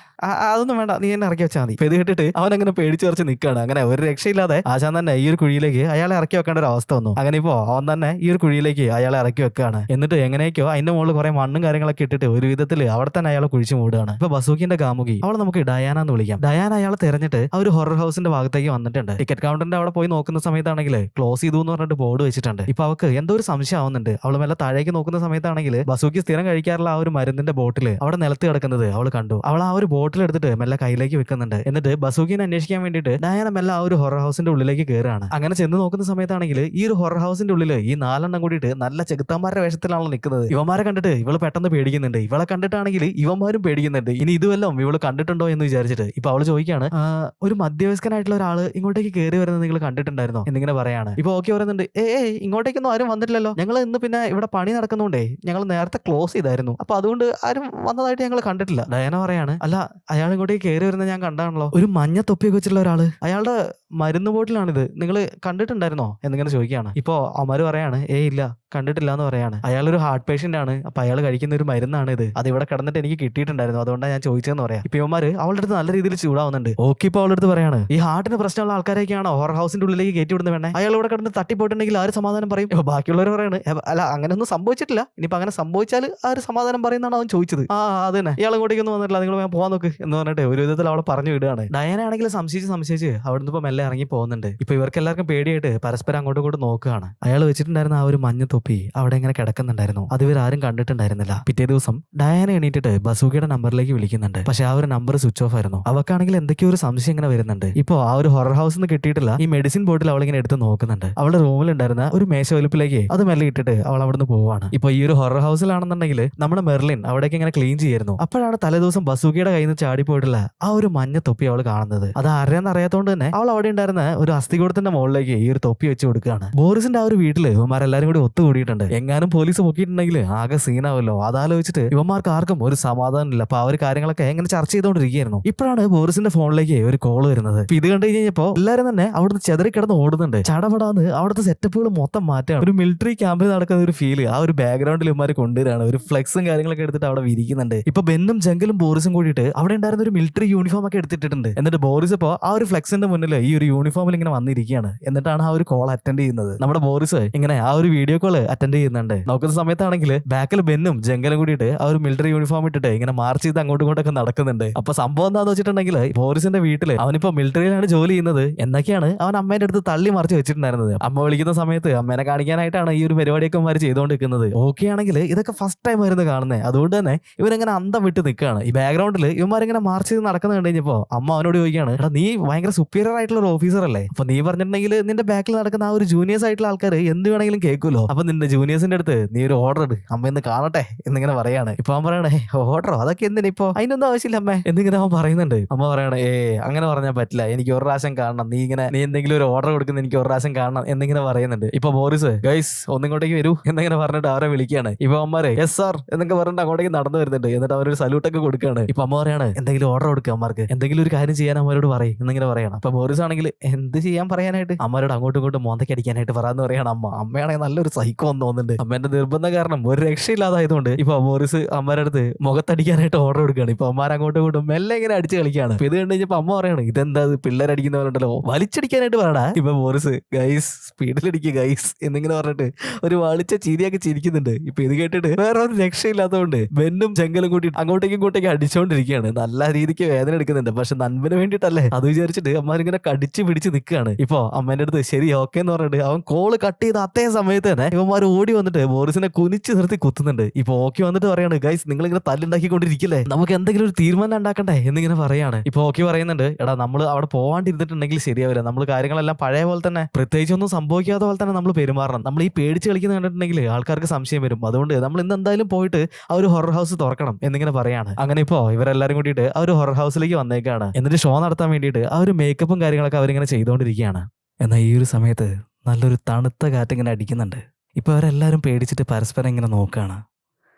അതൊന്നും വേണ്ട, നീ എന്നെ ഇറക്കി വെച്ചാൽ മതി. ഇത് കേട്ടിട്ട് അവൻ അങ്ങനെ പേടിച്ച് കുറച്ച് നിൽക്കുകയാണ്. അങ്ങനെ ഒരു രക്ഷയില്ലാതെ ആശാൻ തന്നെ ഈ ഒരു കുഴിയിലേക്ക് അയാളെ ഇറക്കി വെക്കേണ്ട ഒരു അവസ്ഥ വന്നു. അങ്ങനെ ഇപ്പോ അവൻ തന്നെ ഈ ഒരു കുഴിയിലേക്ക് അയാളെ ഇറക്കി വെക്കുകയാണ്. എന്നിട്ട് എങ്ങനെയൊക്കെയോ അതിന്റെ മുകളിൽ കുറെ മണ്ണ് ഗണ്ണും കാര്യങ്ങളൊക്കെ ഇട്ടിട്ട് ഒരു വിധത്തിൽ അവിടെ തന്നെ അയാളെ കുഴിച്ചു മൂടുകയാണ്. ഇപ്പൊ ബസൂക്കിന്റെ കാമുകി അവളെ നമുക്ക് ഡയാന എന്ന് വിളിക്കാം. ഡയാന അയാളെ തെരഞ്ഞിട്ട് ആ ഒരു ഹൊറർ ഹൗസിന്റെ ഭാഗത്തേക്ക് വന്നിട്ടുണ്ട്. ടിക്കറ്റ് കൗണ്ടറിന്റെ അവിടെ പോയി നോക്കുന്ന സമയത്താണെങ്കിൽ ക്ലോസ് ചെയ്തു എന്ന് പറഞ്ഞിട്ട് ബോർഡ് വെച്ചിട്ടുണ്ട്. ഇപ്പൊ അവൾക്ക് എന്തോ ഒരു സംശയം ആവുന്നുണ്ട്. അവൾ മെല്ലെ താഴേക്ക് നോക്കുന്ന സമയത്താണെങ്കിൽ ബസൂക്കി സ്ഥിരം കഴിക്കാറുള്ള ആ ഒരു മരുന്നിന്റെ ബോട്ടിൽ അവിടെ നിലത്ത് കിടക്കുന്നത് അവൾ കണ്ടു. അവൾ ആ ഒരു ബോട്ടിൽ എടുത്തിട്ട് മെല്ലെ കയ്യിലേക്ക് വെക്കുന്നുണ്ട്. എന്നിട്ട് ബസൂക്കിനെ അന്വേഷിക്കാൻ വേണ്ടിയിട്ട് ഡയാന മെല്ലെ ആ ഒരു ഹൊറർ ഹൗസിന്റെ ഉള്ളിലേക്ക് കയറുകയാണ്. അങ്ങനെ ചെന്ന് നോക്കുന്ന സമയത്താണെങ്കിൽ ഈ ഒരു ഹൊറർ ഹൗസിന്റെ ഉള്ളിൽ ഈ 4 എണ്ണം കൂടിയിട്ട് നല്ല ചെകുത്താന്മാരുടെ വേഷത്തിലാണല്ലോ നിൽക്കുന്നത്. ഇവന്മാരെ കണ്ടിട്ട് ഇവള് പെട്ടെന്ന് പേടിക്കുന്നുണ്ട്. ഇവളെ കണ്ടിട്ടാണെങ്കിൽ ഇവന്മാരും പേടിക്കുന്നുണ്ട്. ഇനി ഇതുവെല്ലാം ഇവള് കണ്ടിട്ടുണ്ടോ എന്ന് വിചാരിച്ചിട്ട് ഇപ്പൊ അവള് ചോദിക്കാണ്, ഒരു മധ്യവയസ്കനായിട്ടുള്ള ഒരാള് ഇങ്ങോട്ടേക്ക് കയറി വരുന്നത് നിങ്ങൾ കണ്ടിട്ടുണ്ടായിരുന്നോ എന്നിങ്ങനെ പറയാണ്. ഇപ്പൊ ഓക്കെ പറയുന്നുണ്ട്, ഇങ്ങോട്ടേക്കൊന്നും ആരും വന്നിട്ടില്ലല്ലോ, ഞങ്ങൾ ഇന്ന് പിന്നെ ഇവിടെ പണി നടക്കുന്നുണ്ടേ ഞങ്ങൾ നേരത്തെ ക്ലോസ് ചെയ്തായിരുന്നു, അപ്പൊ അതുകൊണ്ട് ആരും വന്നതായിട്ട് ഞങ്ങൾ കണ്ടിട്ടില്ല. ഡയാന പറയാണ്, അല്ല അയാൾ ഇങ്ങോട്ടേക്ക് കയറി വരുന്നത് ഞാൻ കണ്ടാണല്ലോ, ഒരു മഞ്ഞ തൊപ്പിയൊക്കെ വെച്ചിട്ടുള്ള ഒരാള്, അയാളുടെ മരുന്ന് ബോട്ടിലാണിത്, നിങ്ങൾ കണ്ടിട്ടുണ്ടായിരുന്നോ എന്നിങ്ങനെ ചോദിക്കുകയാണ്. ഇപ്പൊ അമര് പറയാണ്, ഇല്ല കണ്ടിട്ടില്ല എന്ന് പറയാണ്. അയാളൊരു ഹാർട്ട് പേഷ്യന്റ് ആണ്, അപ്പൊ അയാൾ കഴിക്കുന്ന ഒരു മരുന്നാണ് ഇത്, അത് ഇവിടെ കിടന്നിട്ട് എനിക്ക് കിട്ടിയിട്ടുണ്ടായിരുന്നു, അതുകൊണ്ടാണ് ഞാൻ ചോദിച്ചതെന്ന് പറയാം. ഇപ്പൊ ഇവന്മാര് അവളുടെ അടുത്ത് നല്ല രീതിയിൽ ചൂടാവുന്നുണ്ട്. ഓക്കെ ഇപ്പൊ അവളുടെ അടുത്ത് പറയാണ്, ഈ ഹാർട്ടിന് പ്രശ്നമുള്ള ആൾക്കാരൊക്കെയാണോ ഹൊറർ ഹൗസിന്റെ ഉള്ളിലേക്ക് കയറ്റി വിടുന്ന വേണേ, അയാൾ ഇവിടെ കിടന്ന് തട്ടിപ്പോയിട്ടുണ്ടെങ്കിൽ ആര് സമാധാനം പറയും? ബാക്കിയുള്ളവർ പറയാണ്, അല്ല അങ്ങനെയൊന്നും സംഭവിച്ചിട്ടില്ല, ഇനിയിപ്പോ അങ്ങനെ സംഭവിച്ചാൽ ആര് സമാധാനം പറയുന്നതാണ് അവൻ ചോദിച്ചത്. അത് തന്നെ ഇയാൾ ഇങ്ങോട്ടേക്കൊന്നും വന്നിട്ടില്ല, നിങ്ങൾ ഞാൻ പോകാൻ നോക്ക് എന്ന് പറഞ്ഞിട്ട് ഒരു വിധത്തിൽ അവളെ പറഞ്ഞു വിടുകയാണ്. ഡയാന ആണെങ്കിൽ സംശയിച്ച് അവിടുന്ന് ഇപ്പൊ മെല്ലെ ഇറങ്ങി പോകുന്നുണ്ട്. ഇപ്പൊ ഇവർക്ക് എല്ലാവർക്കും പേടിയായിട്ട് പരസ്പരം അങ്ങോട്ടും ഇങ്ങോട്ടും നോക്കുകയാണ്. അയാൾ വെച്ചിട്ടുണ്ടായിരുന്ന ആ ഒരു മഞ്ഞ തൊപ്പി അവിടെ ഇങ്ങനെ കിടക്കുന്നുണ്ടായിരുന്നു. അത് ഇവരാരും കണ്ടിട്ടുണ്ടായിരുന്നില്ല. പിറ്റേ ദിവസം ഡയാന എണീറ്റിട്ട് ബസൂക്കിയുടെ നമ്പറിലേക്ക് വിളിക്കുന്നുണ്ട്. പക്ഷെ ആ ഒരു നമ്പർ സ്വിച്ച് ഓഫ് ആയിരുന്നു. അവക്കാണെങ്കിൽ എന്തൊക്കെയോ ഒരു സംശയം ഇങ്ങനെ വരുന്നുണ്ട്. ഇപ്പൊ ആ ഒരു ഹൊറർ ഹൗസ് നിന്ന് കിട്ടിയിട്ടില്ല ഈ മെഡിസിൻ ബോട്ടിൽ അവളിങ്ങനെ എടുത്ത് നോക്കുന്നുണ്ട്. അവളുടെ റൂമിലുണ്ടായിരുന്ന ഒരു മേശ വലുപ്പിലേക്ക് അത് മെല്ലെ ഇട്ടിട്ട് അവൾ അവിടുന്ന് പോവാണ്. ഇപ്പൊ ഈ ഒരു ഹൊറർ ഹൗസിലാണെന്നുണ്ടെങ്കിൽ നമ്മുടെ മെർലിൻ അവിടേക്ക് ഇങ്ങനെ ക്ലീൻ ചെയ്യായിരുന്നു. അപ്പോഴാണ് തലേദിവസം ബസൂക്കിയുടെ കയ്യിൽ നിന്ന് ചാടിപ്പോയിട്ടില്ല ആ ഒരു മഞ്ഞ തൊപ്പി അവൾ കാണുന്നത്. അത് ആരെയെന്ന് അറിയാത്തതുകൊണ്ട് തന്നെ അവൾ അവിടെ ഉണ്ടായിരുന്ന ഒരു അസ്ഥികൂടത്തിന്റെ മുകളിലേക്ക് ഈ ഒരു തൊപ്പി വെച്ച് കൊടുക്കുകയാണ്. ബോറിസിന്റെ ആ ഒരു വീട്ടില് ഇവന്മാരെല്ലാരും കൂടി ഒത്തുകൂടിയിട്ടുണ്ട്. എങ്ങാനും പോലീസ് പൊക്കിയിട്ടുണ്ടെങ്കിൽ ആകെ സീനാവല്ലോ, അതാലോചിച്ചിട്ട് ഇവന്മാർക്ക് ആർക്കും ഒരു സമാധാനം ഇല്ല. അപ്പൊ ആ ഒരു കാര്യങ്ങളൊക്കെ എങ്ങനെ ചർച്ച ചെയ്തുകൊണ്ടിരിക്കുകയായിരുന്നു. ഇപ്പോഴാണ് ബോറിസിന്റെ ഫോണിലേക്ക് ഒരു കോൾ വരുന്നത്. ഇത് കണ്ടു കഴിഞ്ഞപ്പോ എല്ലാരും തന്നെ അവിടുന്ന് ചെതറി കിടന്ന് ഓടുന്നുണ്ട്. ചടപടാന്ന് അവിടുത്തെ സെറ്റപ്പുകൾ മൊത്തം മാറ്റാണ്. ഒരു മിലിറ്ററി ക്യാമ്പിൽ നടക്കുന്ന ഒരു ഫീല് ആ ഒരു ബാക്ക്ഗ്രൗണ്ടിൽ ഇവന്മാർ കൊണ്ടുവരാണ്. ഒരു ഫ്ലെക്സും കാര്യങ്ങളൊക്കെ എടുത്തിട്ട് അവിടെ വിരിക്കുന്നുണ്ട്. ഇപ്പൊ ബെന്നും ജംഗലും ബോറിസും കൂടിയിട്ട് അവിടെ ഉണ്ടായിരുന്ന ഒരു മിലിറ്ററി യൂണിഫോം ഒക്കെ എടുത്തിട്ടുണ്ട്. എന്നിട്ട് ബോറിസ് ഇപ്പോ ആ ഒരു ഫ്ലെക്സിന്റെ മുന്നിൽ ഈ ഒരു യൂണിഫോമിൽ ഇങ്ങനെ വന്നിരിക്കുകയാണ്. എന്നിട്ടാണ് ആ ഒരു കോൾ അറ്റൻഡ് ചെയ്യുന്നത്. നമ്മുടെ ബോറിസ് ഇങ്ങനെ ആ ഒരു വീഡിയോ കോൾ അറ്റൻഡ് ചെയ്യുന്നുണ്ട്. നോക്കുന്ന സമയത്താണെങ്കിൽ ബാക്കിൽ ബെന്നും ജംഗലും കൂടിയിട്ട് ആ ഒരു മിലിറ്ററി യൂണിഫോം ഇട്ടിട്ട് ഇങ്ങനെ മാർച്ച് ചെയ്ത് അങ്ങോട്ടും ഇങ്ങോട്ടൊക്കെ നടക്കുന്നുണ്ട്. അപ്പൊ സംഭവം എന്താന്ന് വെച്ചിട്ടുണ്ടെങ്കിൽ ബോറിസിന്റെ വീട്ടില് അവനിപ്പോ മിലിറ്ററിയിലാണ് ജോലി ചെയ്യുന്നത് എന്നൊക്കെയാണ് അവൻ അമ്മേന്റെ അടുത്ത് തള്ളി മറിച്ച് വെച്ചിട്ടുണ്ടായിരുന്നത്. അമ്മ വിളിക്കുന്ന സമയത്ത് അമ്മേനെ കാണിക്കാനായിട്ടാണ് ഈ ഒരു പരിപാടിയൊക്കെ അവന്മാർ ചെയ്തുകൊണ്ടിരിക്കുന്നത്. ഓക്കെ ആണെങ്കിൽ ഇതൊക്കെ ഫസ്റ്റ് ടൈം ആയിരുന്നു കാണുന്നത്. അതുകൊണ്ട് തന്നെ ഇവരിങ്ങനെ അന്തം വിട്ട് നിൽക്കുകയാണ്. ഈ ബാക്ക്ഗ്രൗണ്ടിൽ ഇവന്മാരിങ്ങനെ മാർച്ച് ചെയ്ത് നടക്കുന്നത് കണ്ടു കഴിഞ്ഞപ്പോ അമ്മ അവനോട് ചോദിക്കുകയാണ്, എടാ നീ ഭയങ്കര സുപ്പീരിയർ ആയിട്ടുള്ള ഒരു ഓഫീസർ അല്ലേ, അപ്പൊ നീ പറഞ്ഞിട്ടുണ്ടെങ്കിൽ നിന്റെ ബാക്കിൽ നടക്കുന്ന ആ ഒരു ജൂനിയേഴ്സ് ആയിട്ടുള്ള ആൾക്കാർ എന്ത് വേണമെങ്കിലും കേൾക്കുമല്ലോ, അപ്പൊ നിന്റെ ജൂനിയേഴ്സിന്റെ അടുത്ത് നീ ഒരു ഓർഡർ ഇട്, അമ്മ എന്ന് കാണട്ടെ എന്നിങ്ങനെ പറയാണ്. ഇപ്പൊ അവൻ പറയണേ, ഓർഡറോ അതൊക്കെ എന്തിനാ ഇപ്പൊ, അതിനൊന്നും ആവശ്യമില്ല അമ്മേ എന്നിങ്ങനെ അവൻ പറയുന്നുണ്ട്. അമ്മ പറയണേ, അങ്ങനെ പറഞ്ഞാൽ പറ്റില്ല, എനിക്ക് ഒരു പ്രാവശ്യം കാണണം, നീ എന്തെങ്കിലും ഒരു ഓർഡർ കൊടുക്കുന്ന എനിക്ക് ഒരു പ്രാവശ്യം കാണണം എന്നിങ്ങനെ പറയുന്നുണ്ട്. ഇപ്പൊ ബോറിസ് ഗൈസ് ഒന്നിങ്ങോട്ടേക്ക് വരൂ എന്നിങ്ങനെ പറഞ്ഞിട്ട് അവരെ വിളിക്കുകയാണ്. ഇപ്പൊ അമ്മമാരെ യെസ് സാർ എന്നൊക്കെ പറഞ്ഞിട്ട് അങ്ങോട്ടേക്ക് നടന്നു വരുന്നുണ്ട്. എന്നിട്ട് അവരൊരു സല്യൂട്ടൊക്കെ കൊടുക്കുകയാണ്. ഇപ്പൊ അമ്മ പറയാണ്, എന്തെങ്കിലും ഓർഡർ കൊടുക്കുക അമ്മമാർക്ക്, എന്തെങ്കിലും ഒരു കാര്യം ചെയ്യാൻ അമ്മരോട് പറയും എന്നിങ്ങനെ പറയണം. അപ്പൊ ബോറിസ് ആണെങ്കിൽ എന്ത് ചെയ്യാൻ പറയാനായിട്ട് അമ്മരോട് അങ്ങോട്ടും ഇങ്ങോട്ടും മോന്തയ്ക്ക് അടിക്കാനായിട്ട് പറയാന്ന് പറയണം. അമ്മയാണെങ്കിൽ നല്ലൊരു സൈക്കോ എന്ന് തോന്നുന്നുണ്ട്. അമ്മേന്റെ നിർബന്ധം കാരണം ഒരു രക്ഷയില്ലാതായതുകൊണ്ട് ഇപ്പൊ ബോറിസ് അമ്മയുടെ അടുത്ത് മുഖത്തടിക്കാനായിട്ട് ഓർഡർ കൊടുക്കുകയാണ്. ഇപ്പൊ അമ്മമാർ അങ്ങോട്ടും ഇങ്ങോട്ടും മെല്ലെ ഇങ്ങനെ അടിച്ച് കളിക്കുകയാണ്. ഇപ്പൊ ഇത് കണ്ടു കഴിഞ്ഞപ്പോ അമ്മ പറയാണ്, ഇതെന്താ പിള്ളേരടിക്കുന്നവരുണ്ടല്ലോ, വലിച്ചടിക്കാനായിട്ട് പറയടാ. ഇപ്പൊ ബോറിസ് ഗൈസ് സ്പീഡിലടിക്കുക ഗൈസ് എന്നിങ്ങനെ പറഞ്ഞിട്ട് ഒരു വളിച്ച ചിരിയൊക്കെ ചിരിക്കുന്നുണ്ട്. ഇപ്പൊ ഇത് കേട്ടിട്ട് വേറെ ഒരു രക്ഷയില്ലാത്തതുകൊണ്ട് ബെന്നും ജംഗലും കൂട്ടി അങ്ങോട്ടേക്കും ഇങ്ങോട്ടേക്കും അടിച്ചുകൊണ്ടിരിക്കുകയാണ്. നല്ല രീതിക്ക് വേദന എടുക്കുന്നുണ്ട്. പക്ഷെ നൻപിന് വേണ്ടിയിട്ടല്ലേ അത് വിചാരിച്ചിട്ട് അമ്മമാരിങ്ങനെ കടിച്ച് പിടിച്ച് നിൽക്കുകയാണ്. ഇപ്പൊ അമ്മേന്റെ അടുത്ത് ശരി ഓക്കെ എന്ന് പറഞ്ഞിട്ട് അവൻ കോള് കട്ട് ചെയ്ത അതേ സമയത്ത് തന്നെ ഇവന്മാർ ഓടി വന്നിട്ട് ബോറിസിനെ കുനിച്ച് നിർത്തി കുത്തുന്നുണ്ട്. ഇപ്പൊ ഓക്കെ വന്നിട്ട് പറയാണ്, ഗൈസ് നിങ്ങൾ ഇങ്ങനെ തല്ലുണ്ടാക്കിക്കൊണ്ടിരിക്കില്ലേ, നമുക്ക് എന്തെങ്കിലും ഒരു തീരുമാനം ഉണ്ടാക്കണ്ടേ എന്നിങ്ങനെ പറയാണ്. ഇപ്പൊ ഓക്കെ പറയുന്നുണ്ട്, എടാ നമ്മൾ അവിടെ പോവാണ്ടിരുന്നിട്ടുണ്ടെങ്കിൽ ശരിയാവില്ല, നമ്മൾ കാര്യങ്ങളെല്ലാം പഴയ പോലെ തന്നെ പ്രത്യേകിച്ചൊന്നും സംഭവിക്കാത്ത പോലെ തന്നെ നമ്മൾ പെരുമാറണം. നമ്മൾ ഈ പേടിച്ച് കളിക്കുന്ന കണ്ടിട്ടുണ്ടെങ്കിൽ ആൾക്കാർക്ക് സംശയം വരും. അതുകൊണ്ട് നമ്മൾ ഇന്ന് എന്തായാലും പോയിട്ട് ആ ഒരു ഹൊറർ ഹൗസ് തുറക്കണം എന്നിങ്ങനെ പറയാണ്. അങ്ങനെ ഇപ്പോ ഇവരെല്ലാരും കൂടിയിട്ട് ആ ഒരു ഹൊറർ ഹൗസിലേക്ക് വന്നേക്കാണ്. എന്നിട്ട് ഷോ നടത്താൻ വേണ്ടിയിട്ട് ആ ഒരു മേക്കപ്പും കാര്യങ്ങളൊക്കെ അവരിങ്ങനെ ചെയ്തുകൊണ്ടിരിക്കുകയാണ്. എന്നാൽ ഈ ഒരു സമയത്ത് നല്ലൊരു തണുത്ത കാറ്റിങ്ങനെ അടിക്കുന്നുണ്ട്. ഇപ്പൊ അവരെല്ലാരും പേടിച്ചിട്ട് പരസ്പരം ഇങ്ങനെ നോക്കുകയാണ്.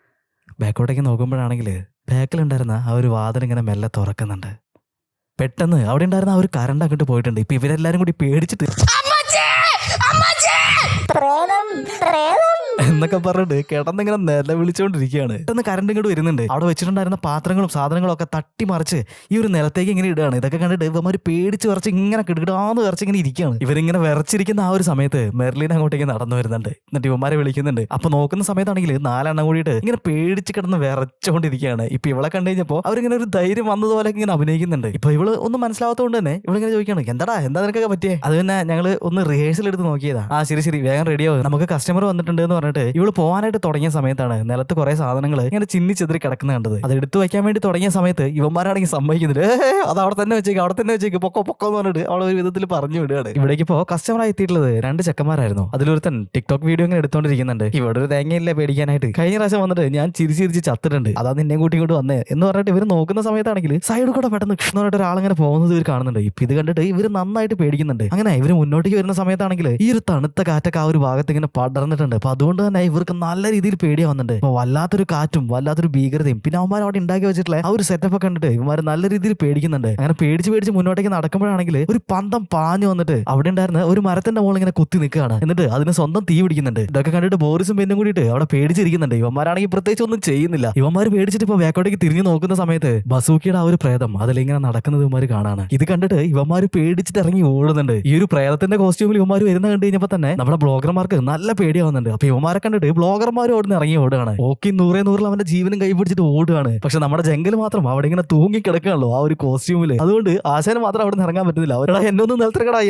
ബാക്കോട്ടേക്ക് നോക്കുമ്പോഴാണെങ്കിൽ ബാക്കിലുണ്ടായിരുന്ന ആ ഒരു വാതിൽ ഇങ്ങനെ മെല്ലെ തുറക്കുന്നുണ്ട്. പെട്ടെന്ന് അവിടെ ഉണ്ടായിരുന്ന ആ ഒരു കറണ്ട് അങ്ങോട്ട് പോയിട്ടുണ്ട്. ഇപ്പൊ ഇവരെല്ലാരും കൂടി പേടിച്ചിട്ട് എന്നൊക്കെ പറഞ്ഞിട്ട് കിടന്നിങ്ങനെ നിലവിളിച്ചോണ്ടിരിക്കുകയാണ്. പെട്ടെന്ന് കറണ്ട് ഇങ്ങോട്ട് വരുന്നുണ്ട്. അവിടെ വെച്ചിട്ടുണ്ടായിരുന്ന പാത്രങ്ങളും സാധനങ്ങളും ഒക്കെ തട്ടിമറിച്ച് ഈ ഒരു നിലത്തേക്ക് ഇങ്ങനെ ഇടുകയാണ്. ഇതൊക്കെ കണ്ടിട്ട് ഇവന്മാര് പേടിച്ച് വിറച്ച് ഇങ്ങനെ കിടകിടാന്ന് വിറച്ച് ഇങ്ങനെ ഇരിക്കുകയാണ്. ഇവരിങ്ങനെ വിറച്ചിരിക്കുന്ന ആ ഒരു സമയത്ത് മെർലിൻ അങ്ങോട്ടേക്ക് നടന്നു വരുന്നുണ്ട്. എന്നിട്ട് ഇവന്മാരെ വിളിക്കുന്നുണ്ട്. അപ്പൊ നോക്കുന്ന സമയത്താണെങ്കിൽ 4 എണ്ണം കൂടിയിട്ട് ഇങ്ങനെ പേടിച്ച് കിടന്ന് വിറച്ചുകൊണ്ടിരിക്കുകയാണ്. ഇപ്പൊ ഇവളെ കണ്ടു കഴിഞ്ഞപ്പോ അവരിങ്ങനെ ഒരു ധൈര്യം വന്നതുപോലെ ഇങ്ങനെ അഭിനയിക്കുന്നുണ്ട്. ഇപ്പൊ ഇവള് ഒന്നും മനസ്സിലാവാത്തതുകൊണ്ട് തന്നെ ഇവളിങ്ങനെ ചോദിക്കുകയാണ്, എന്താ നിനക്കൊക്കെ പറ്റിയേ? അത് പിന്നെ ഞങ്ങള് ഒന്ന് റിഹേഴ്സൽ എടുത്ത് നോക്കിയതാ. ആ ശരി വേഗം റെഡിയാവും, നമുക്ക് കസ്റ്റമർ വന്നിട്ടുണ്ട് എന്ന് പറഞ്ഞിട്ട് ഇവള് പോകാനായിട്ട് തുടങ്ങിയ സമയത്താണ് നിലത്ത് കുറെ സാധനങ്ങൾ ഇങ്ങനെ ചിന്നിച്ചെതിരി കിടക്കുന്ന കണ്ടത്. അത് എടുത്തു വയ്ക്കാൻ വേണ്ടി തുടങ്ങിയ സമയത്ത് ഇവന്മാരാണെങ്കിൽ സമ്മതിക്കുന്നില്ല. അത് അവിടെ തന്നെ വെച്ചേക്ക് പൊക്കോ എന്ന് പറഞ്ഞിട്ട് അവളെ ഒരു വിധത്തിൽ പറഞ്ഞു വിടുകയാണ്. ഇവിടേക്ക് ഇപ്പോ കസ്റ്റമർ എത്തിയിട്ടുള്ളത് 2 ചെക്കന്മാരായിരുന്നു. അതിലൊരുത്തൻ ടിക്ടോക്ക് വീഡിയോ ഇങ്ങനെ എടുത്തോണ്ടിരിക്കുന്നുണ്ട്. ഇവിടെ ഒരു തേങ്ങയില്ലേ പേടിക്കാനായിട്ട്. കഴിഞ്ഞ പ്രാവശ്യം വന്നിട്ട് ഞാൻ ചിരിച്ച് ചത്തിട്ടുണ്ട്, അതാ നിന്നെ കൂട്ടി വന്നേ എന്ന് പറഞ്ഞിട്ട് ഇവര് നോക്കുന്ന സമയത്താണെങ്കിൽ സൈഡിൽ കൂടെ പെട്ടെന്ന് കൃഷ്ണനായിട്ട് ഒരാളിങ്ങനെ പോകുന്നത് ഇവർ കാണുന്നുണ്ട്. ഇപ്പൊ ഇത് കണ്ടിട്ട് ഇവര് നന്നായിട്ട് പേടിക്കുന്നുണ്ട്. അങ്ങനെ ഇവര് മുന്നോട്ടേക്ക് വരുന്ന സമയത്താണെങ്കിൽ ഈ ഒരു തണുത്ത കാറ്റൊക്കെ ആ ഒരു ഭാഗത്ത് ഇങ്ങനെ പടർന്നിട്ടുണ്ട്. അപ്പൊ അതുകൊണ്ട് തന്നെ ഇവർക്ക് നല്ല രീതിയിൽ പേടിയാവുന്നുണ്ട്. അപ്പൊ വല്ലാത്തൊരു കാറ്റും വല്ലാത്തൊരു ഭീകരതയും പിന്നെ അവന്മാർ അവിടെ ഉണ്ടാക്കി വെച്ചിട്ടുള്ള ആ ഒരു സെറ്റപ്പ് ഒക്കെ കണ്ടിട്ട് ഇവന്മാർ നല്ല രീതിയിൽ പേടിക്കുന്നുണ്ട്. അങ്ങനെ പേടിച്ച് മുന്നോട്ടേക്ക് നടക്കുമ്പോഴാണെങ്കിൽ ഒരു പന്തം പാഞ്ഞു വന്നിട്ട് അവിടെ ഉണ്ടായിരുന്ന ഒരു മരത്തിന്റെ മുകളിൽ ഇങ്ങനെ കുത്തി നിൽക്കുകയാണ്. എന്നിട്ട് അതിന് സ്വന്തം തീ പിടിക്കുന്നുണ്ട്. ഇതൊക്കെ കണ്ടിട്ട് ബോറിസും പെന്നും കൂടിയിട്ട് അവിടെ പേടിച്ചിരിക്കുന്നുണ്ട്. ഇവന്മാരാണെങ്കിൽ പ്രത്യേകിച്ച് ഒന്നും ചെയ്യുന്നില്ല. ഇവന്മാർ പേടിച്ചിട്ട് ഇപ്പൊ ബാക്കോട്ടേക്ക് തിരിഞ്ഞു നോക്കുന്ന സമയത്ത് ബസൂക്കിയുടെ ആ ഒരു പ്രേതം അതിലിങ്ങനെ നടക്കുന്നത് ഇവന്മാർ കാണാണ്. ഇത് കണ്ടിട്ട് ഇവന്മാർ പേടിച്ചിട്ട് ഇറങ്ങി ഓടുന്നുണ്ട്. ഈ ഒരു പ്രേതത്തിന്റെ കോസ്റ്റ്യൂമിൽ ഇവന്മാർ വരുന്ന കണ്ടു കഴിഞ്ഞപ്പോ തന്നെ നമ്മുടെ ബ്ലോഗർമാർക്ക് നല്ല പേടിയാവുന്നുണ്ട്. അപ്പൊ ഇവന്മാരെ കണ്ടിട്ട് ബ്ലോഗർമാർ ഓടുകയാണ്. ഓക്കി 100 അവന്റെ ജീവനും കൈ പിടിച്ചിട്ട് ഓടുകയാണ്. പക്ഷെ നമ്മുടെ ജംഗൽ മാത്രം അവിടെ ഇങ്ങനെ തൂങ്ങി കിടക്കുകയാണല്ലോ ആ ഒരു കോസ്റ്റ്യൂമില്. അതുകൊണ്ട് ആശാന് മാത്രം അവിടെ നിന്ന് ഇറങ്ങാൻ പറ്റുന്നില്ല. അവരുടെ എന്നൊന്ന് നിലത്തിറക്കടാ